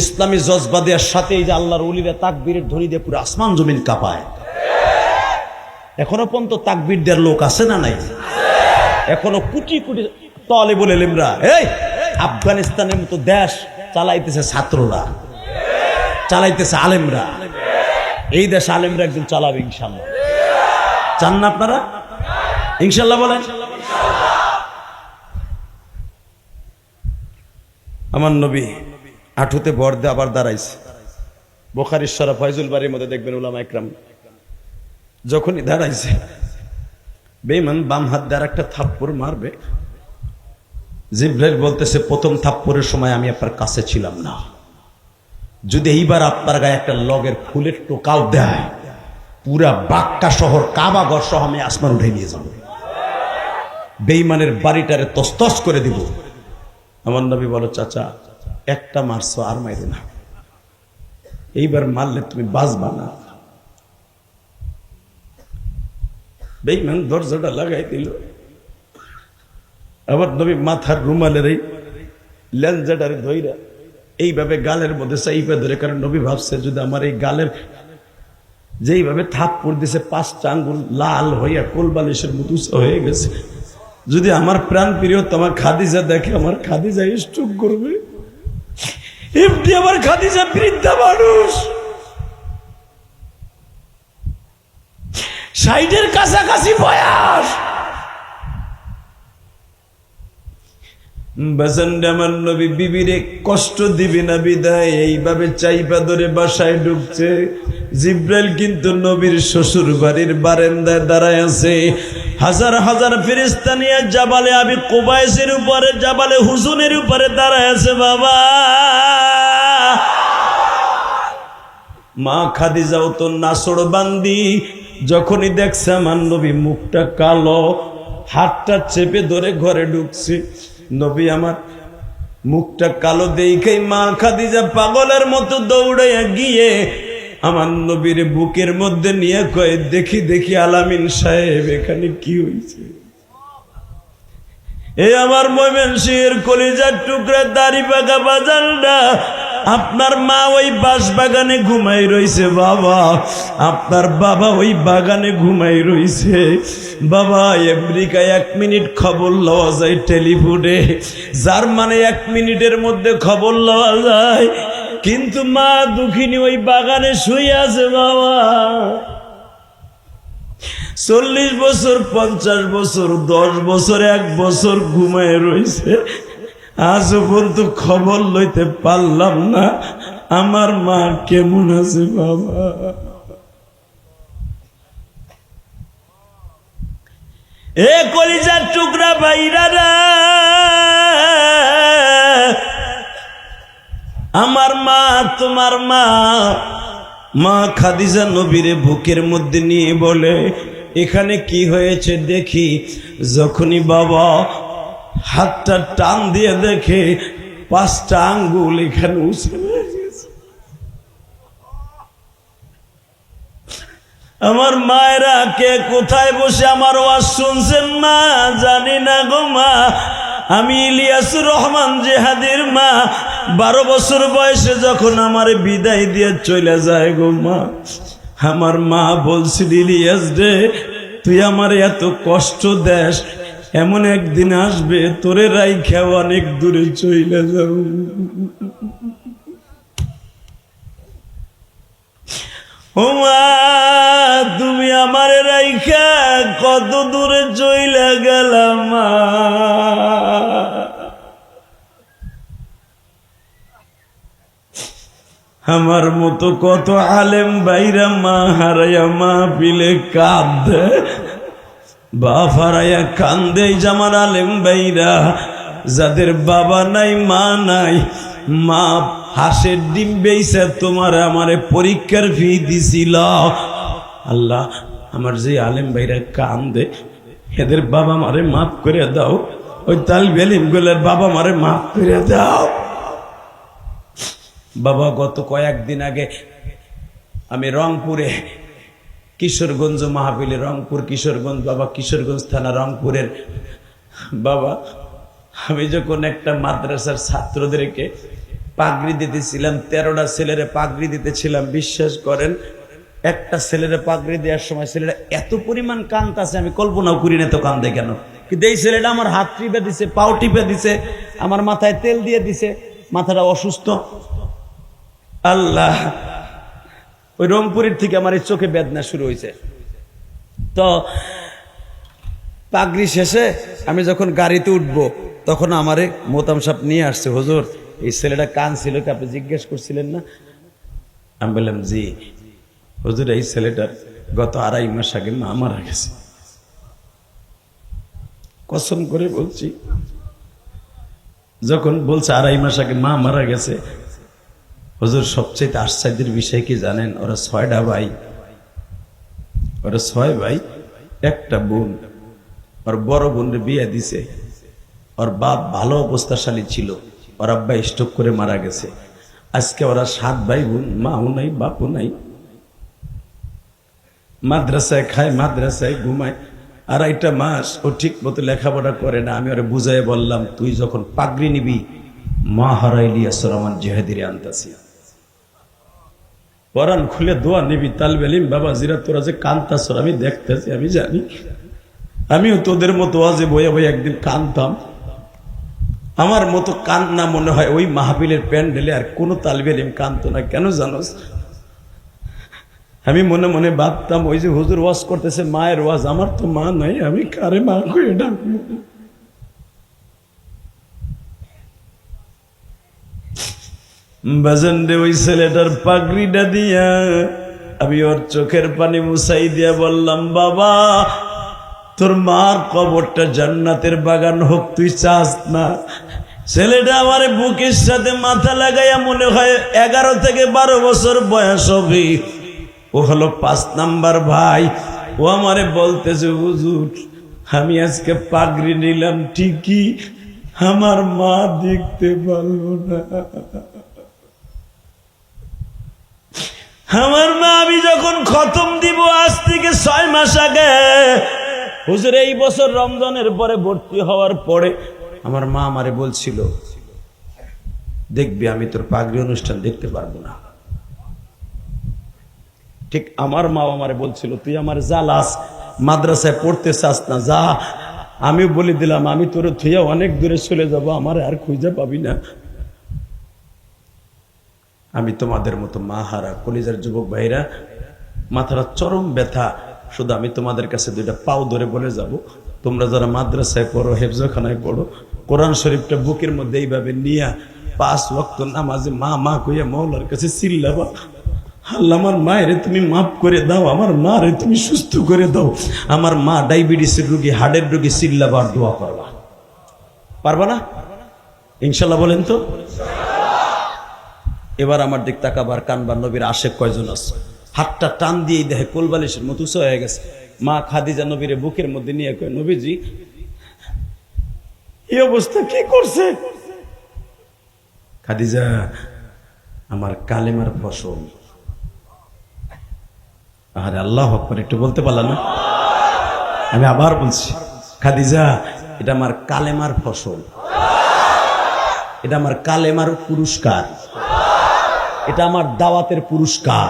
ইসলামী জজবা দেওয়ার সাথে এই যে আল্লাহর ওলিরা তাকবীরের ধ্বনি দিয়ে পুরো আসমান জমিন কাঁপায়। এখনো পর্যন্ত তাকবীর দেওয়ার লোক আছে না নাই? এখনো কোটি কোটি তালেবুল ইলমরা, এই আফগানিস্তানের মতো দেশ চালাইতেছে ছাত্ররা, চালাইতেছে আলেমরা। এই দেশ আলেমরা একদিন চালাবে ইনশাল্লাহ। চান না আপনারা? ইনশাল্লাহ বলেন। আমার নবী আঁঠুতে ভর দিয়ে আবার দাঁড়াইছে। বুখারীর শরীফ ফয়জুল বারীর মধ্যে দেখবেন উলামা ইকরাম যখনই দাঁড়াইছে, বেঈমান বাম হাত দিয়ে একটা থাপ্পড় মারবে। জিবরাইল বলতেছে, প্রথম থাপ্পড়ের সময় আমি আপনার কাছে ছিলাম না, যদি এইবার আপনার গায়ে একটা লগের ফুলের টোকাও দেয়, পুরা বাক্কা শহর কাবাঘর সহ আমি আসমান উঠে নিয়ে যাব, বেঈমানের বাড়িটারে তসতস করে দিব। আমার নবী বলো, চাচা একটা মারছো, আর মাইরে না, এইবার মারলে তুমি বাঁচবা না। বেঈমান দরজাটা লাগাই দিল। আমার নবী মাথার রুমালের এই লেঞ্জাটারে ধইরা এইভাবে গালের মধ্যে চাইপা ধরে, কারণ নবী ভাবছে যদি আমার এই গালের যেইভাবে থাপ্পড় দিছে 5টা আঙ্গুল লাল হইয়া কোলবালিশের মতো হয়ে গেছে, যদি আমার প্রাণ প্রিয় তোমার খাদিজা দেখে, আমার খাদিজা স্ট্রোক করবে। এমনি আমার খাদিজা বৃদ্ধা মানুষ, 60-এর কাছাকাছি বয়স। আমার নবী বিবিরে কষ্ট দিবি না বিদায় এইভাবে চাইপা ধরে বাসায় ঢুকছে। জিব্রাইল কিন্তু নবীর শ্বশুর বাড়ির বারান্দায় দাঁড়ায় আছে। হাজার হাজার ফেরেশতা নিয়ে জাবালে আবি কুবাইসের উপরে, জাবালে হুজুনের উপরে দাঁড়ায় আছে। বাবা মা খাদিজাও তো নাসড় বান্দি, যখনই দেখছে আমার নবী মুখটা কালো, হাতটা চেপে ধরে ঘরে ঢুকছে। নবী আমার মুখটা কালো দেখেই মা খাদিজা পাগলের মতো দৌড়াইয়া গিয়ে আমার নবীর বুকের মধ্যে নিয়ে কয়ে, দেখি দেখি আলামিন সাহেব এখানে কি হয়েছে। এ আমার ময়মনসিংহের কলিজার টুকরা দাড়ি পাকা বাজানটা, আপনার মা ওই বাঁশ বাগানে ঘুমাই রইছে বাবা, আপনার বাবা ওই বাগানে ঘুমাই রইছে বাবা। আমেরিকায় 1 মিনিট খবর লওয়া যায় টেলিফোনে, জার্মানে 1 মিনিটের মধ্যে খবর লওয়া যায়, কিন্তু মা দুঃখিনী ওই বাগানে শুয়ে আছে বাবা। 40 বছর, 50 বছর, 10 বছর, 1 বছর ঘুমায় রইছে, আজও পর্যন্ত খবর লইতে পারলাম না আমার মা কেমন আছে বাবা। এ কলিজার টুকরা ভাইরা, আমার মা তোমার মা, মা খাদিজা নবীরে বুকের মধ্যে নিয়ে বলে, এখানে কি হয়েছে দেখি। যখনই বাবা হাতটা টান দিয়ে দেখে 5টা আঙ্গুল এখানে উঁচু হয়ে গেছে। আমার মায়েরা কে কোথায় বসে আমার ওয়াজ শুনছেন মা জানি না গো মা, আমি ইলিয়াসুর রহমান জেহাদের মা। 12 বছর বয়সে যখন আমার বিদায় দিয়ে চলে যায় গো মা, আমার মা বলছিল, ইলিয়াস রে তুই আমার এত কষ্ট দেশ, এমন একদিন আসবে তোরে রাইখা অনেক দূরে চলে যাও। ও মা তুমি আমার রাইখা কত দূরে চলে গেলাম মা। আমার মতো কত আলেম বাইরা মা হারাইয়া মা পিলে কাঁদে, বাফারাইয়া কান্দে জামার আলেম ভাইরা, যাদের বাবা নাই মা নাই, মা হাঁসের ডিম বেইছে তোমার আমারে পরীক্ষার ফি দিছিল। আল্লাহ, আমার যে আলেম ভাইরা কান্দে, এদের বাবা মারে মাফ করে দাও, ওই তালবে ইলম গুলার বাবা মারে মাফ করে দাও। বাবা, গত কয়েকদিন আগে আমি রংপুরে কিশোরগঞ্জ মাহফিলে, রংপুর কিশোরগঞ্জ, বাবা কিশোরগঞ্জ থানা রংপুরের বাবা, আমি যখন একটা মাদ্রাসার ছাত্রদেরকে পাগড়ি দিতেছিলাম, 13টা ছেলেরে পাগড়ি দিতেছিলাম, বিশ্বাস করেন একটা ছেলেরে পাগড়ি দেওয়ার সময় ছেলেরা এত পরিমাণ কাঁদতেছে, আমি কল্পনাও করি না তো কান্দে কেন। কিন্তু এই ছেলেটা আমার হাত টিপে দিছে, পাও টিপে দিছে, আমার মাথায় তেল দিয়ে দিছে, মাথাটা অসুস্থ। আল্লাহ, ওই রংপুরের থেকে আমার এই চোখে বেদনা শুরু হয়েছে। তো পাগড়ি শেষে আমি যখন গাড়িতে উঠবো, তখন আমারে মোতাম সাহেব নিয়ে আসছে, হুজুর এই ছেলেটা কাঁদছিল কি আপনি জিজ্ঞেস করছিলেন না? আমি বললাম জি হুজুর, এই ছেলেটার গত 2.5 মাস আগে মা মারা গেছে। কসম করে বলছি, যখন বলছে 2.5 মাস আগে মা মারা গেছে, হুজুর সবচেয়ে আশ্চর্যের বিষয় কি জানেন? ওরা 6টা ভাই, ওরা 6 ভাই, একটা বোন। ওর বড় বোনের বিয়ে দিছে, ওর বাপ ভালো অবস্থাশালী ছিল, ওর আব্বা স্ট্রোক করে মারা গেছে। আজকে ওরা 7 ভাই বোন, মাও নাই বাপও নাই, মাদ্রাসায় খায়, মাদ্রাসায় ঘুমায়। 2.5 মাস ও ঠিক মতো লেখাপড়া করে না। আমি ওরা বুঝাই বললাম, তুই যখন পাগড়ি নিবি, মা হারাইলি আসরামান জেহাদিরে আনতাছি, কোরআন খুলে দোয়া নিবি, তালবে ইলম বাবা জিরা, তোরা যে কান্তাছ আমি দেখতেছি, আমি জানি, আমিও তোদের মতো আজে বয়ে বয়ে একদিন কানতাম। আমার মতো কান্না মনে হয় ওই মাহফিলের প্যান্ডেলে আর কোনো তালবে ইলম কানতো না। কেন জানোস? আমি মনে মনে ভাবতাম, ওই যে হুজুর ওয়াজ করতেছে মায়ের ওয়াজ, আমার তো মা নাই, আমি কারে মা করে ডাকবো? বাজান রে, ওই ছেলেটার পাগড়িটা দিয়া আমি ওর চোখের পানি মুছাই দিয়া বললাম, বাবা তোর মার কবরটা জান্নাতের বাগান হোক, তুই চাস না? ছেলেটা আমার বুকের সাথে মাথা লাগাইয়া, মনে হয় 11 থেকে 12 বছর বয়স হবে, ও হলো 5 নাম্বার ভাই। ও আমারে বলতেছে, হুজুর আমি আজকে পাগড়ি নিলাম ঠিকই, আমার মা দেখতে পারলো না। আমার মা, আমি যখন খতম দিব আজ থেকে 6 মাস আগে, হুজুর এই বছর রমজানের পরে ভর্তি হওয়ার পরে আমার মা আমারে বলছিল, দেখবি আমি তোর পাগড়ি অনুষ্ঠান দেখতে পারবো না। ঠিক আমার মা আমারে বলছিল, তুই আমার জ্বালাস, মাদ্রাসায় পড়তে চাস না, যা। আমিও বলে দিলাম, আমি তোর থুইয়া অনেক দূরে চলে যাব, আমার আর খুঁজে পাবি না। আমি তোমাদের মতো মা হারা কলিজার যুবক ভাইরা, মাথাটা চরম ব্যথা। শুধু আমি তোমাদের কাছে 2টা পাও ধরে বলে যাব, তোমরা যারা মাদ্রাসায় পড়ো, হেফজখানায় পড়ো, কোরআন শরীফটা বুকের মধ্যে এইভাবে নিয়া 5 ওয়াক্ত নামাজে মা মা কইয়া মওলার কাছে চিল্লাবা, আল্লাহ আমার মায়ের তুমি মাফ করে দাও, আমার মারে তুমি সুস্থ করে দাও। আমার মা ডায়াবেটিসের রোগী, হার্টের রোগী, চিল্লাবার দোয়া করবা। পারবা না? ইনশাল্লাহ বলেন তো। এবার আমার দিক তাকাবার, কানবার। নবীর আশেক কয়জন আছে? হাতটা টান দিয়েই দেখে কোলবালিশের মতো উঁচু হয়ে গেছে। মা খাদিজা নবীরে বুকের মধ্যে নিয়ে কয়, নবীজি এই অবস্থা কি করছে? খাদিজা, আমার কালেমার ফসল। আরে আল্লাহু আকবার, একটু বলতে পারলাম না? আমি আবার বলছি, খাদিজা এটা আমার কালেমার ফসল, এটা আমার কালেমার পুরস্কার, এটা আমার দাওয়াতের পুরস্কার,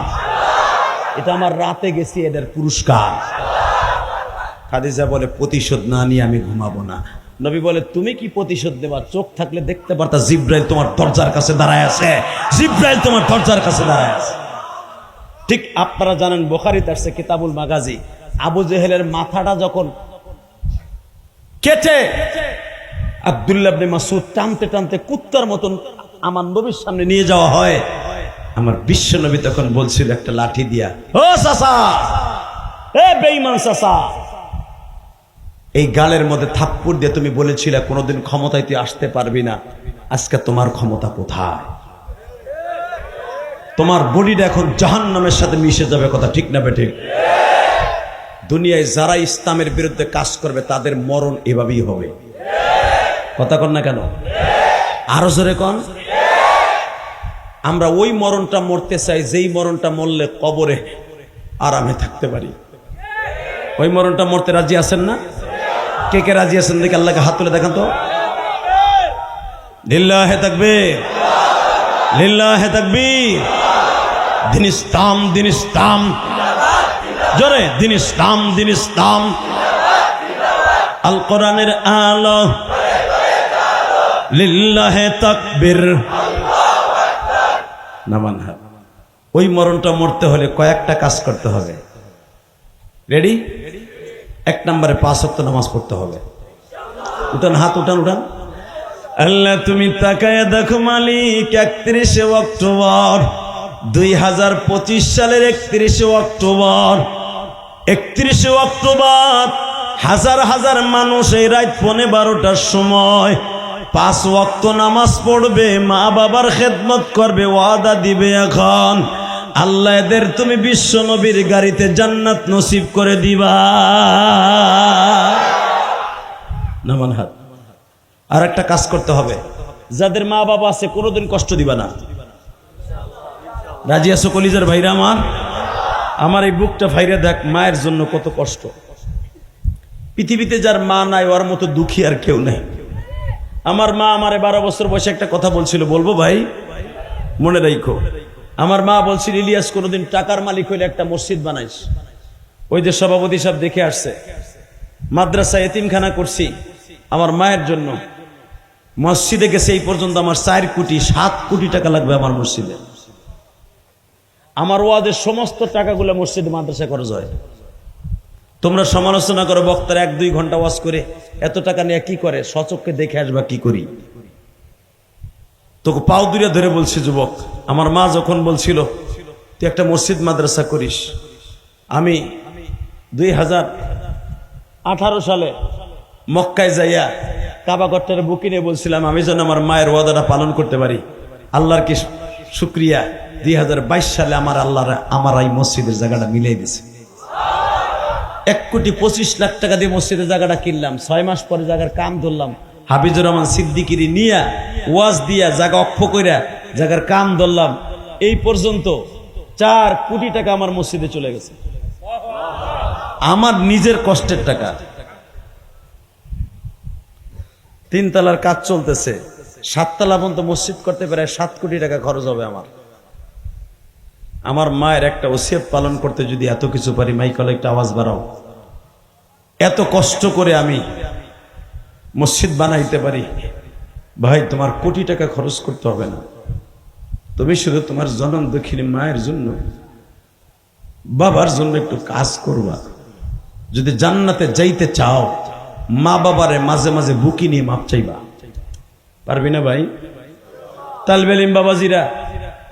এটা আমার রাতে গেছি এদের পুরস্কার। খাদিজা বলে, প্রতিশোধ না নিয়ে আমি ঘুমাবো না। নবী বলে, তুমি কি প্রতিশোধ দেবা? চোখ থাকলে দেখতে পারতা জিব্রাইল তোমার দরজার কাছে দাঁড়ায় আছে, জিব্রাইল তোমার দরজার কাছে দাঁড়ায় আছে। ঠিক আপনারা জানেন, বুখারীতে আসছে কিতাবুল মাগাজি, আবু জেহেলের মাথাটা যখন কেটে আব্দুল্লাহ ইবনে মাসউদ টানতে টানতে কুত্তার মতন আমার নবীর সামনে নিয়ে যাওয়া হয়, আমার বিশ্ব নবী তখন বলছিল একটা লাঠি দিয়া, ও চাচা, এ বেঈমান চাচা, এই গালের মধ্যে থাপ্পড় দিয়ে তুমি বলেছিলে কোনোদিন ক্ষমতায় তুই আসতে পারবি না, আজকে তোমার ক্ষমতা কোথায়? তোমার বডিটা এখন জাহান্নামের সাথে মিশে যাবে, কথা ঠিক না বেঠিক? দুনিয়ায় যারা ইসলামের বিরুদ্ধে কাজ করবে তাদের মরণ এভাবেই হবে, কথা কন না কেন? আরো জোরে কন। আমরা ওই মরণটা মরতে চাই যেই মরণটা মরলে কবরে আরামে থাকতে পারি। ওই মরণটা মরতে রাজি আছেন না? কে কে রাজি আছেন দেখে আল্লাহকে হাত তুলে দেখান তো। লিল্লাহে তাকবীর, লিল্লাহে তাকবীর। দিন ইসলাম, দিন ইসলাম, জোরে দিন ইসলাম, দিন ইসলাম। আল কোরআনের আলো, লিল্লাহে তাকবীর। নামান হাত। ওই মরণটা মরতে হলে কয়েকটা কাজ করতে হবে। রেডি? এক নম্বরে 5 ওয়াক্ত নামাজ পড়তে হবে। উঠান হাত, উঠান উঠান। আল্লাহ তুমি তাকায় দেখো মালিক, 31 অক্টোবর 2025 সালের 31 অক্টোবর, 31 অক্টোবর হাজার হাজার মানুষ এই রাত 12:15টার সময় 5 ওয়াক্ত নামাজ পড়বে, মা বাবার খেদমত করবে, ওয়াদা দিবে। এখন আল্লাহ এদের তুমি বিশ্ব নবীর গাড়িতে জান্নাত নসিব করে দিবা। নামান হাত। আর একটা কাজ করতে হবে, যাদের মা বাবা আছে কোনোদিন কষ্ট দিবা না। রাজি আছো কলিজার ভাইরা আমার? আমার এই বুকটা ভাইরা দেখ, মায়ের জন্য কত কষ্ট। পৃথিবীতে যার মা নাই ওর মতো দুঃখী আর কেউ নেই। আমার মা আমারে 12 বছর বয়সে একটা কথা বলছিল, বলবো ভাই? মনে রাখো। আমার মা বলছিল, ইলিয়াস কোনোদিন টাকার মালিক হইলে একটা মসজিদ বানাইস। ওই যে সভাপতি সাহেব দেখে আসছে, মাদ্রাসা এতিমখানা করছি আমার মায়ের জন্য। মসজিদে গেছে এই পর্যন্ত আমার 4 কোটি 7 কোটি টাকা লাগবে আমার মসজিদে। আমার ওয়াদের সমস্ত টাকাগুলো মসজিদে মাদ্রাসা খরচ হয়। তোমরা সমালোচনা করো বক্তার 1-2 ঘন্টা ওয়াজ করে এত টাকা নিয়ে কি করে, সচক্ষে দেখে আসবা কি করি। তোকে পাও দুইরা ধরে বলছি, যুবক আমার মা যখন বলছিল তুই একটা মসজিদ মাদ্রাসা করিস, আমি 2018 সালে মক্কায় যাইয়া কাবাগরটার বুকি নিয়ে বলছিলাম আমি যেন আমার মায়ের ওয়াদাটা পালন করতে পারি। আল্লাহর কি শুক্রিয়া, 2022 সালে আমার এই মসজিদের জায়গাটা মিলিয়ে দিছে। 1,25,00,000 টাকা দিয়ে মসজিদের জায়গাটা কিনলাম। 6 মাস পরে জায়গার কাম ধরলাম, হাফিজুর রহমান সিদ্দিকিরি নিয়া ওয়াজ দিয়া জায়গা অক্ষ কইরা জায়গার কাম ধরলাম। এই পর্যন্ত 4 কোটি টাকা আমার মসজিদে চলে গেছে, আমার নিজের কষ্টের টাকা। 3 তলার কাজ চলতেছে, 7 তলা পর্যন্ত মসজিদ করতে প্রায় 7 কোটি টাকা খরচ হবে আমার। আমার মায়ের একটা ওসিয়ত পালন করতে যদি এত কিছু পারি, মাইকলে একটা আওয়াজ বাড়াও, এত কষ্ট করে আমি মসজিদ বানাইতে পারি, ভাই তোমার কোটি টাকা খরচ করতে হবে না। তুমি শুধু তোমার জনম দক্ষিণী মায়ের জন্য, বাবার জন্য একটু কাজ করবা। যদি জান্নাতে যাইতে চাও, মা বাবারে মাঝে মাঝে বুকি নিয়ে মাপ চাইবা। পারবি না ভাই? তালবে ইলম বাবাজিরা,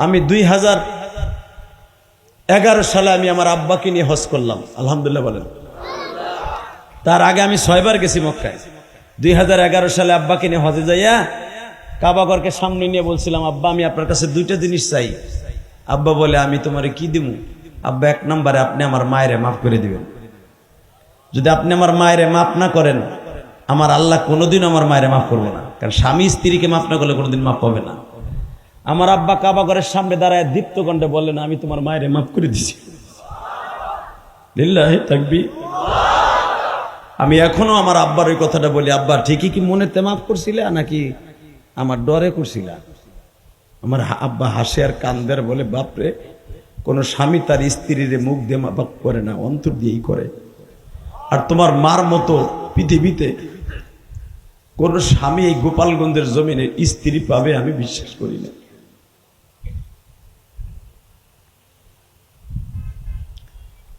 আমি 2011 সালে আমি আমার আব্বাকে নিয়ে হজ করলাম, আলহামদুলিল্লাহ বলেন। তার আগে আমি 6 বার গেছি মক্কায়। 2011 সালে আব্বাকে নিয়ে হজে যাইয়া কাবাগরকে সামনে নিয়ে বলছিলাম, আব্বা আমি আপনার কাছে 2টা জিনিস চাই। আব্বা বলে, আমি তোমারে কি দিব? আব্বা 1 নম্বরে আপনি আমার মায়েরে মাফ করে দিবেন। যদি আপনি আমার মায়েরে মাফ না করেন, আমার আল্লাহ কোনোদিন আমার মায়েরে মাফ করবো না। কারণ স্বামী স্ত্রীকে মাফ না করলে কোনোদিন মাফ পাবে না। আমার আব্বা কাবাগরের সামনে দাঁড়ায় দীপ্ত কণ্ঠে বললেন, আমি তোমার মায়েরে মাফ করে দিছি। লিল্লাহি তাকবীর। আমি এখনো আমার আব্বার ওই কথাটা বলি, আব্বা ঠিকই কি মনেতে মাফ করছিলা নাকি আমার ডরে করছিলা? আমার আব্বা হাসে আর কান্দের, বলে বাপরে, কোন স্বামী তার স্ত্রীর মুখ দিয়ে মাফ করে না, অন্তর দিয়েই করে। আর তোমার মার মতো পৃথিবীতে কোন স্বামী এই গোপালগঞ্জের জমিনে স্ত্রী পাবে আমি বিশ্বাস করি না।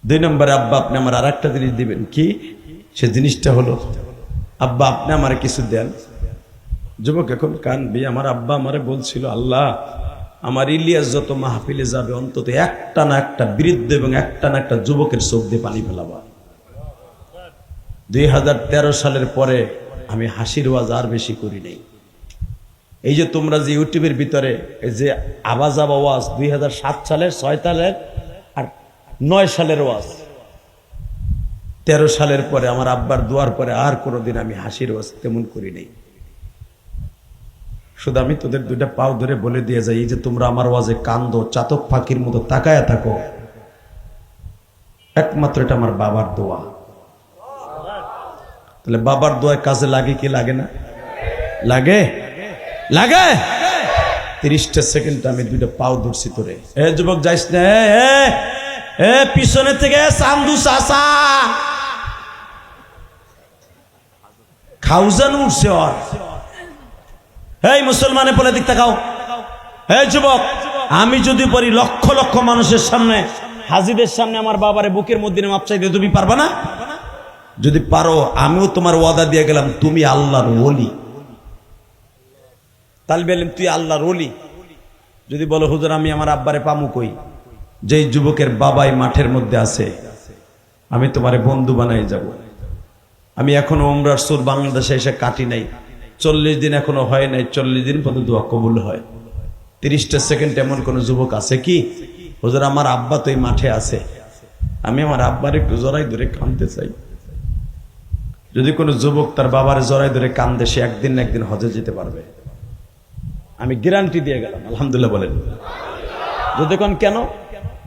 দুই নম্বরে, আব্বা আপনি আমার আর একটা জিনিস দিবেন। কি সে জিনিসটা হলো, আব্বা আপনি আমার কিছু দেন। যুবক এখন কানবি। আমার আব্বা আমারে বলছিল, আল্লাহ আমার ইলিয়াস যত মাহফিলে যাবে অন্তত একটা না একটা বৃদ্ধ এবং একটা না একটা যুবকের চোখ দিয়ে পানি ফেলাবা। 2013 সালের পরে আমি হাসির ওয়াজ আর বেশি করি নাই। এই যে তোমরা যে ইউটিউবের ভিতরে এই যে আওয়াজ ওয়াজ 2007 সালের 6 সালের আর 9 সালের ওয়াজ, 13 সালের পরে আমার আব্বার দোয়ার পরে আর কোনোদিন আমি হাসির ওয়াজ তেমন করি নাই। শুধু আমি তোদের দুইটা পাও ধরে বলে দিয়ে যাই, এই যে তোমরা আমার ওয়াজে কান্দো, চাতক পাখির মতো তাকায়া থাকো, একমাত্র এটা আমার বাবার দোয়া। তাহলে বাবার দোয়ায় কাজে লাগে কি লাগে না? লাগে, লাগে। 30টা সেকেন্ড আমি দুইটা পাও ধরছি তোরে। এ যুবক যাইস না, এ পিছনে থেকে সান্দু চাচা খাউজান উঠছে ওর। এই মুসলমানের বলে দিক তাকাও। এই যুবক, আমি যদি পারি লক্ষ লক্ষ মানুষের সামনে, হাজিদের সামনে আমার বাবারে বুকের মধ্যে মাপ চাইতে, তুমি পারবা না? যদি পারো আমিও তোমার ওয়াদা দিয়ে গেলাম, তুমি আল্লাহর ওলি। তালবে ইলম, তুই আল্লাহর ওলি। যদি বলো হুজুর আমি আমার আব্বারে পামু কই, যেই যুবকের বাবাই মাঠের মধ্যে আছে, আমি তোমারে বন্ধু বানাই যাব। আমি এখনো উমরার সুর বাংলাদেশে এসে কাটি নাই, 40 দিন এখনো হয় নাই, 40 দিন পর্যন্ত দোয়া কবুল হয়। 30টা সেকেন্ড এমন কোন যুবক আছে কি হুজুর আমার আব্বা তো এই মাঠে আছে, আমি আমার আব্বার একটু জড়াই ধরে কাঁদতে চাই? যদি কোনো যুবক তার বাবার জড়াই ধরে কান্দে, সে একদিন না একদিন হজে যেতে পারবে। আমি গ্যারান্টি দিয়ে গেলাম, আলহামদুলিল্লাহ বলেন। যদি কোন কেন,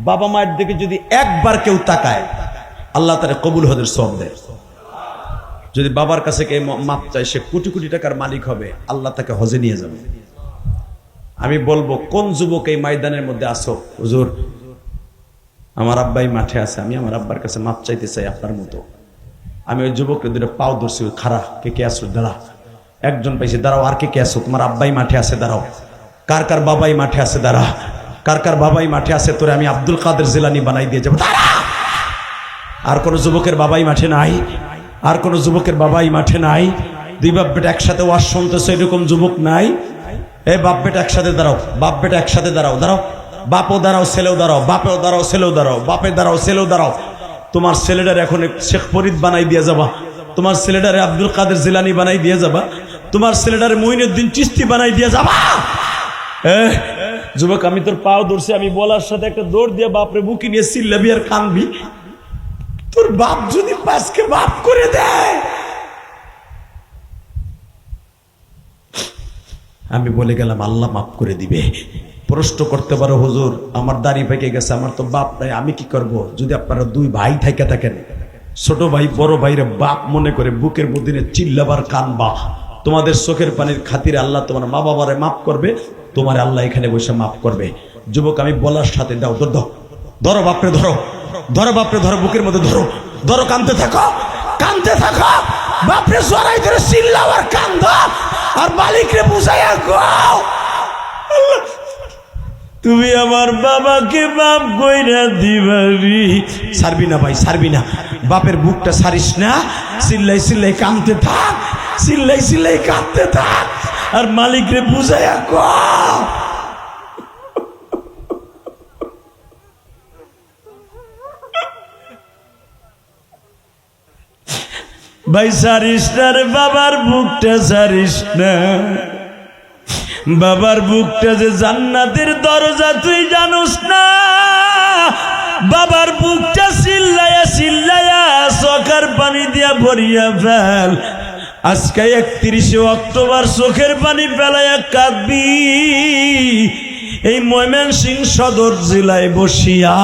বাবা মায়ের দিকে যদি একবার কেউ তাকায়, আল্লাহ তার কবুল হজের সওয়াব দেয়। যদি বাবার কাছে কে মাপ চায়, সে কোটি কোটি টাকার মালিক হবে, আল্লাহ তাকে হজে নিয়ে যাবে। আমি বলবো কোন যুবক এই ময়দানের মধ্যে আসো, হুজুর আমার আব্বাই মাঠে আছে, আমি আমার আব্বার কাছে মাপ চাইতে চাই আপনার মতো। আমি ওই যুবককে দুটো পাও ধরছি, খারা কে কে আসো, দাঁড়া। একজন পাইছি, দাঁড়াও। আর কে কে আসো? তোমার আব্বাই মাঠে আছে, দাঁড়াও। কার কার বাবাই মাঠে আছে, দাঁড়া। কার কার বাবাই মাঠে আছে, তোরে আমি আব্দুল কাদের জিলানী বানাই দিয়ে যাবো, দাঁড়া। আর কোন যুবকের বাবাই মাঠে নাই? আর কোন যুবকের বাবাই মাঠে নাই? দুই বাপ বেটা একসাথে ওয়াজ শুনতেছে, এরকম যুবক নাই? এ বাপ বেটা একসাথে দাঁড়াও, বাপ বেটা একসাথে দাঁড়াও, দাঁড়াও। বাপও দাঁড়াও, ছেলেও দাঁড়াও, বাপেও দাঁড়াও, ছেলেও দাঁড়াও, বাপে দাঁড়াও, ছেলেও দাঁড়াও। তোমার ছেলেটার এখন শেখ ফরিদ বানাই দিয়ে যাবা, তোমার ছেলেটারে আব্দুল কাদের জিলানী বানাই দিয়ে যাবা, তোমার ছেলেটারে মুইনুদ্দিন চিশতি বানাই দিয়ে যাবা। যুবক আমি তোর পাও ধরছি, আমি বলার সাথে একটা দৌড় দিয়ে বাপরে বুকি নিয়ে চিল্লাবি আর কানবি। তোর বাপ যদি পাঁচকে বাপ করে দেয়, আমি বলে গেলাম আল্লাহ মাফ করে দিবে। প্রশ্ন করতে পারো হুজুর আমার দাড়ি পেকে গেছে, আমার তো বাপ নাই, আমি কি করব? যদি আপনারা দুই ভাই থাইকা থাকেন, ছোট ভাই বড় ভাইরে বাপ মনে করে বুকের মধ্যে চিল্লাবার কানবা, তোমাদের চোখের পানির খাতিরে আল্লাহ তোমার মা বাবারে মাফ করবে, তোমার আল্লাহ এখানে বসে মাফ করবে। যুবক আমি বলার সাথে দাও, ধরো ধরো বাপরে, ধরো ধরো বাপরে, ধরো বুকের মধ্যে ধরো, ধরো, কানতে থাকো, কানতে থাকো, বাপরে জড়াই ধরে চিল্লাও আর কান্দো, আর মালিকরে বুঝাইয়া গাও, তুমি আমার বাবাকে মাফ কইরা দিবারি। ছাড়বি না ভাই, ছাড়বি না, বাপের বুকটা ছাড়িস না। চিল্লাই চিল্লাই কাঁদতে থাক, চিল্লাই চিল্লাই কাঁদতে থাক, আর মালিকরে বুঝাইয়া গাও। ভাই ছাড়িস না রে, বাবার বুকটা ছাড়িস না। বাবার বুকটা যে জান্নাতের দরজা তুই জানোস না। বাবার বুকটা চিল্লায়া চিল্লায়া চোখের পানি দিয়া ভরিয়া ফেল। আজকে 31 অক্টোবর চোখের পানি ফেলাইয়া কাঁদবি এই ময়মনসিংহ সদর জেলায় বসিয়া।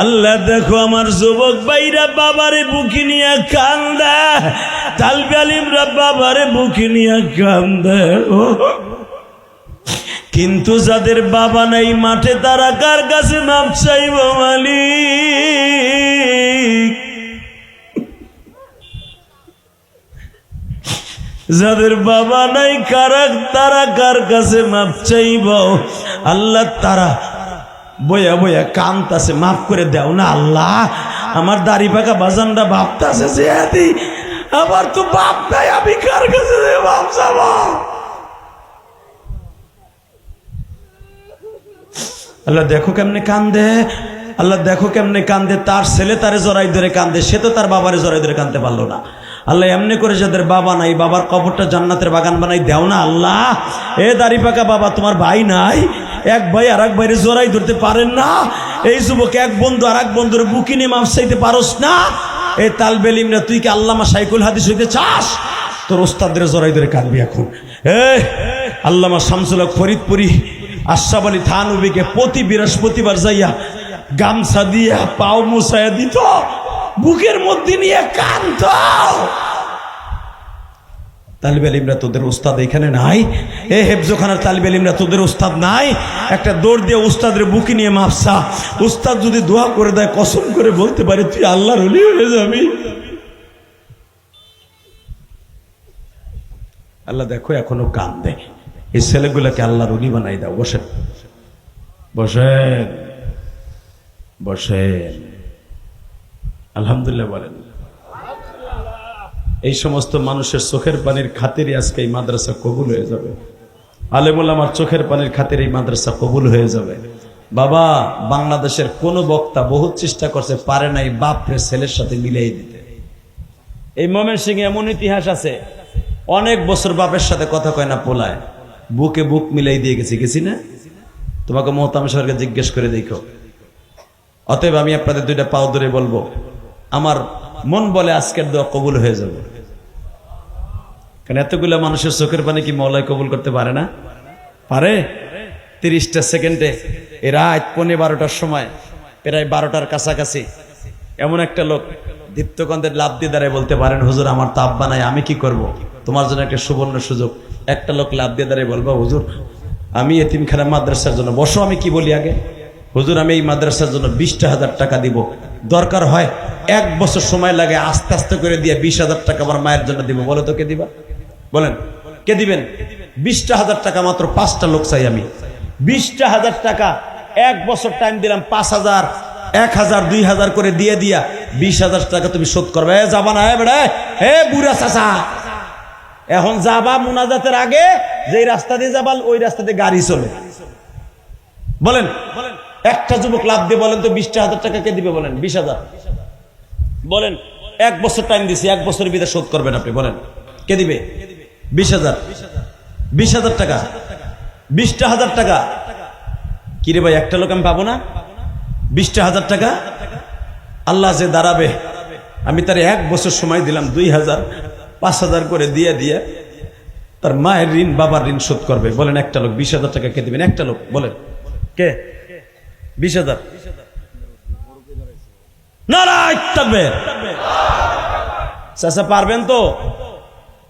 আল্লাহ দেখো আমার যুবক ভাইরা বাবারে বুকি নিয়ে কান্দে, তালবে আলিমরা বাবারে বুকি নিয়ে কান্দে। কিন্তু যাদের বাবা নাই মাঠে, তারা কার কাছে মাপ চাইব মালিক? যাদের বাবা নাই তারা কার কাছে মাপ চাইব? আল্লাহ তারা বয়া বয়া কান্তাছে, মাফ করে দাও না আল্লাহ। আমার দাড়ি পাকা বাজানরা ভাবতাছে যে আমার তো বাপ নাই, আমি কার কাছে মাপ চাইব? আল্লাহ দেখো কেমনে কান্দে, আল্লাহ দেখো কেমনে কান্দে। তার ছেলে তারে জড়াই ধরে কান্দে, সে তো তার বাবারে জড়াই ধরে কান্দতে পারলো না। আল্লাহ এমনি করে যাদের বাবা নাই, বাবার কবরটা জান্নাতের বাগান বানাই দেও না আল্লাহ। এ দাড়ি পাকা বাবা, তোমার ভাই নাই, এক ভাই আর এক ভাইরে জোড়াই ধরতে পারেন না। এই যুবক এক বন্ধু আর এক বন্ধুর বুকি নিয়ে মাফ চাইতে পারস না। এই তালবে ইলমরা তুই কি আল্লামা শাইখুল হাদিস হইতে চাস? তোর ওস্তাদের জোড়াই ধরে কাঁদবি এখন। আল্লামা শামসুল হক ফরিদপুরি আশরাফ আলী থানভীকে প্রতি বৃহস্পতিবার যাইয়া গামছা দিয়া পাও মুছাইয়া দিত, বুকের মধ্যে নিয়ে কাঁদত। তালিবে ইলমরা তোদের উস্তাদ এখানে নাই? এ হেফজোখানার তালিবে ইলমরা তোদের উস্তাদ নাই? একটা দৌড় দিয়ে উস্তাদের বুকে নিয়ে মাপসা। উস্তাদ যদি দোয়া করে দেয়, কসম করে বলতে পারে তুই আল্লাহর ওলি হয়ে যাবি। আল্লাহ দেখো এখনো কান্দে। এই ছেলেগুলোকে আল্লাহর ওলি বানাই দাও। বসেন বসেন বসেন, আলহামদুলিল্লাহ বলেন। এই সমস্ত মানুষের চোখের পানির খাতিরে আজকে এই মাদ্রাসা কবুল হয়ে যাবে। আলেমুল আমার চোখের পানির খাতিরে এই মাদ্রাসা কবুল হয়ে যাবে। বাবা, বাংলাদেশের কোন বক্তা বহুত চেষ্টা করছে, পারে নাই বাপরে ছেলের সাথে মিলিয়ে দিতে। এই ময়মনসিংহে এমন ইতিহাস আছে, অনেক বছর বাপের সাথে কথা কয় না, পোলায় বুকে বুক মিলাই দিয়ে গেছি না? তোমাকে মোহতাম সাহেবকে জিজ্ঞেস করে দেখো। অতএব আমি আপনাদের দুইটা পাও ধরে বলবো, আমার মন বলে আজকের দোয়া কবুল হয়ে যাবে। কারণ এতগুলো মানুষের চোখের পানি কি মওলাই কবুল করতে পারে না? পারে। 30টা সেকেন্ডে এই রাত 11:15টার সময়, প্রায় 12টার কাছাকাছি, এমন একটা লোক দীপ্তকন্দের লাভ দিয়ে দাঁড়ায় বলতে পারেন, হুজুর আমার তো আব্বা নাই, আমি কি করব? তোমার জন্য একটা সুবর্ণ সুযোগ। একটা লোক লাভ দিয়ে দাঁড়ায় বলবো, হুজুর আমি এতিমখানা মাদ্রাসার জন্য, বসো আমি কি বলি আগে, হুজুর আমি এই মাদ্রাসার জন্য 20,000 টাকা দিব, দরকার হয় 1 বছর সময় লাগে, আস্তে আস্তে করে দিয়ে 20,000 টাকা আমার মায়ের জন্য দিব। বলো তো কে দিবা? বলেন কে দিবেন? 20,000 টাকা মাত্র 5টা লোক চাই আমি। 20,000 টাকা 1 বছর টাইম দিলাম, 5,000 1,000 2,000 করে দিয়ে দিয়া 20,000 টাকা তুমি শোধ করবে। যাবা না বেড়া? হে বুড়া চাচা, এখন যাবা মুনাজাতের আগে যেই রাস্তা দিয়ে যাবা ওই রাস্তা দিয়ে গাড়ি চলে। বলেন একটা যুবক লাভ দিয়ে বলেন তো 20,000 টাকা কে দিবে? বলেন 20,000। বলেন 1 বছর টাইম দিছি, 1 বছরের ভিতরে শোধ করবেন আপনি। বলেন কে দিবে? 20,000। 20,000 টাকা, 20,000 টাকা। কিরে ভাই, একটা লোক আমি পাবো না? 20,000 টাকা আল্লাহ যে দাঁড়াবে, আমি তার 1 বছর সময় দিলাম, 2,000 5,000 করে দিয়ে দিয়ে তার মায়ের ঋণ বাবার ঋণ শোধ করবে। বলেন একটা লোক 20,000 টাকা কে দিবেন? একটা লোক বলেন কে? 20,000। নারায়ে তাকবীর। চাচা পারবেন তো?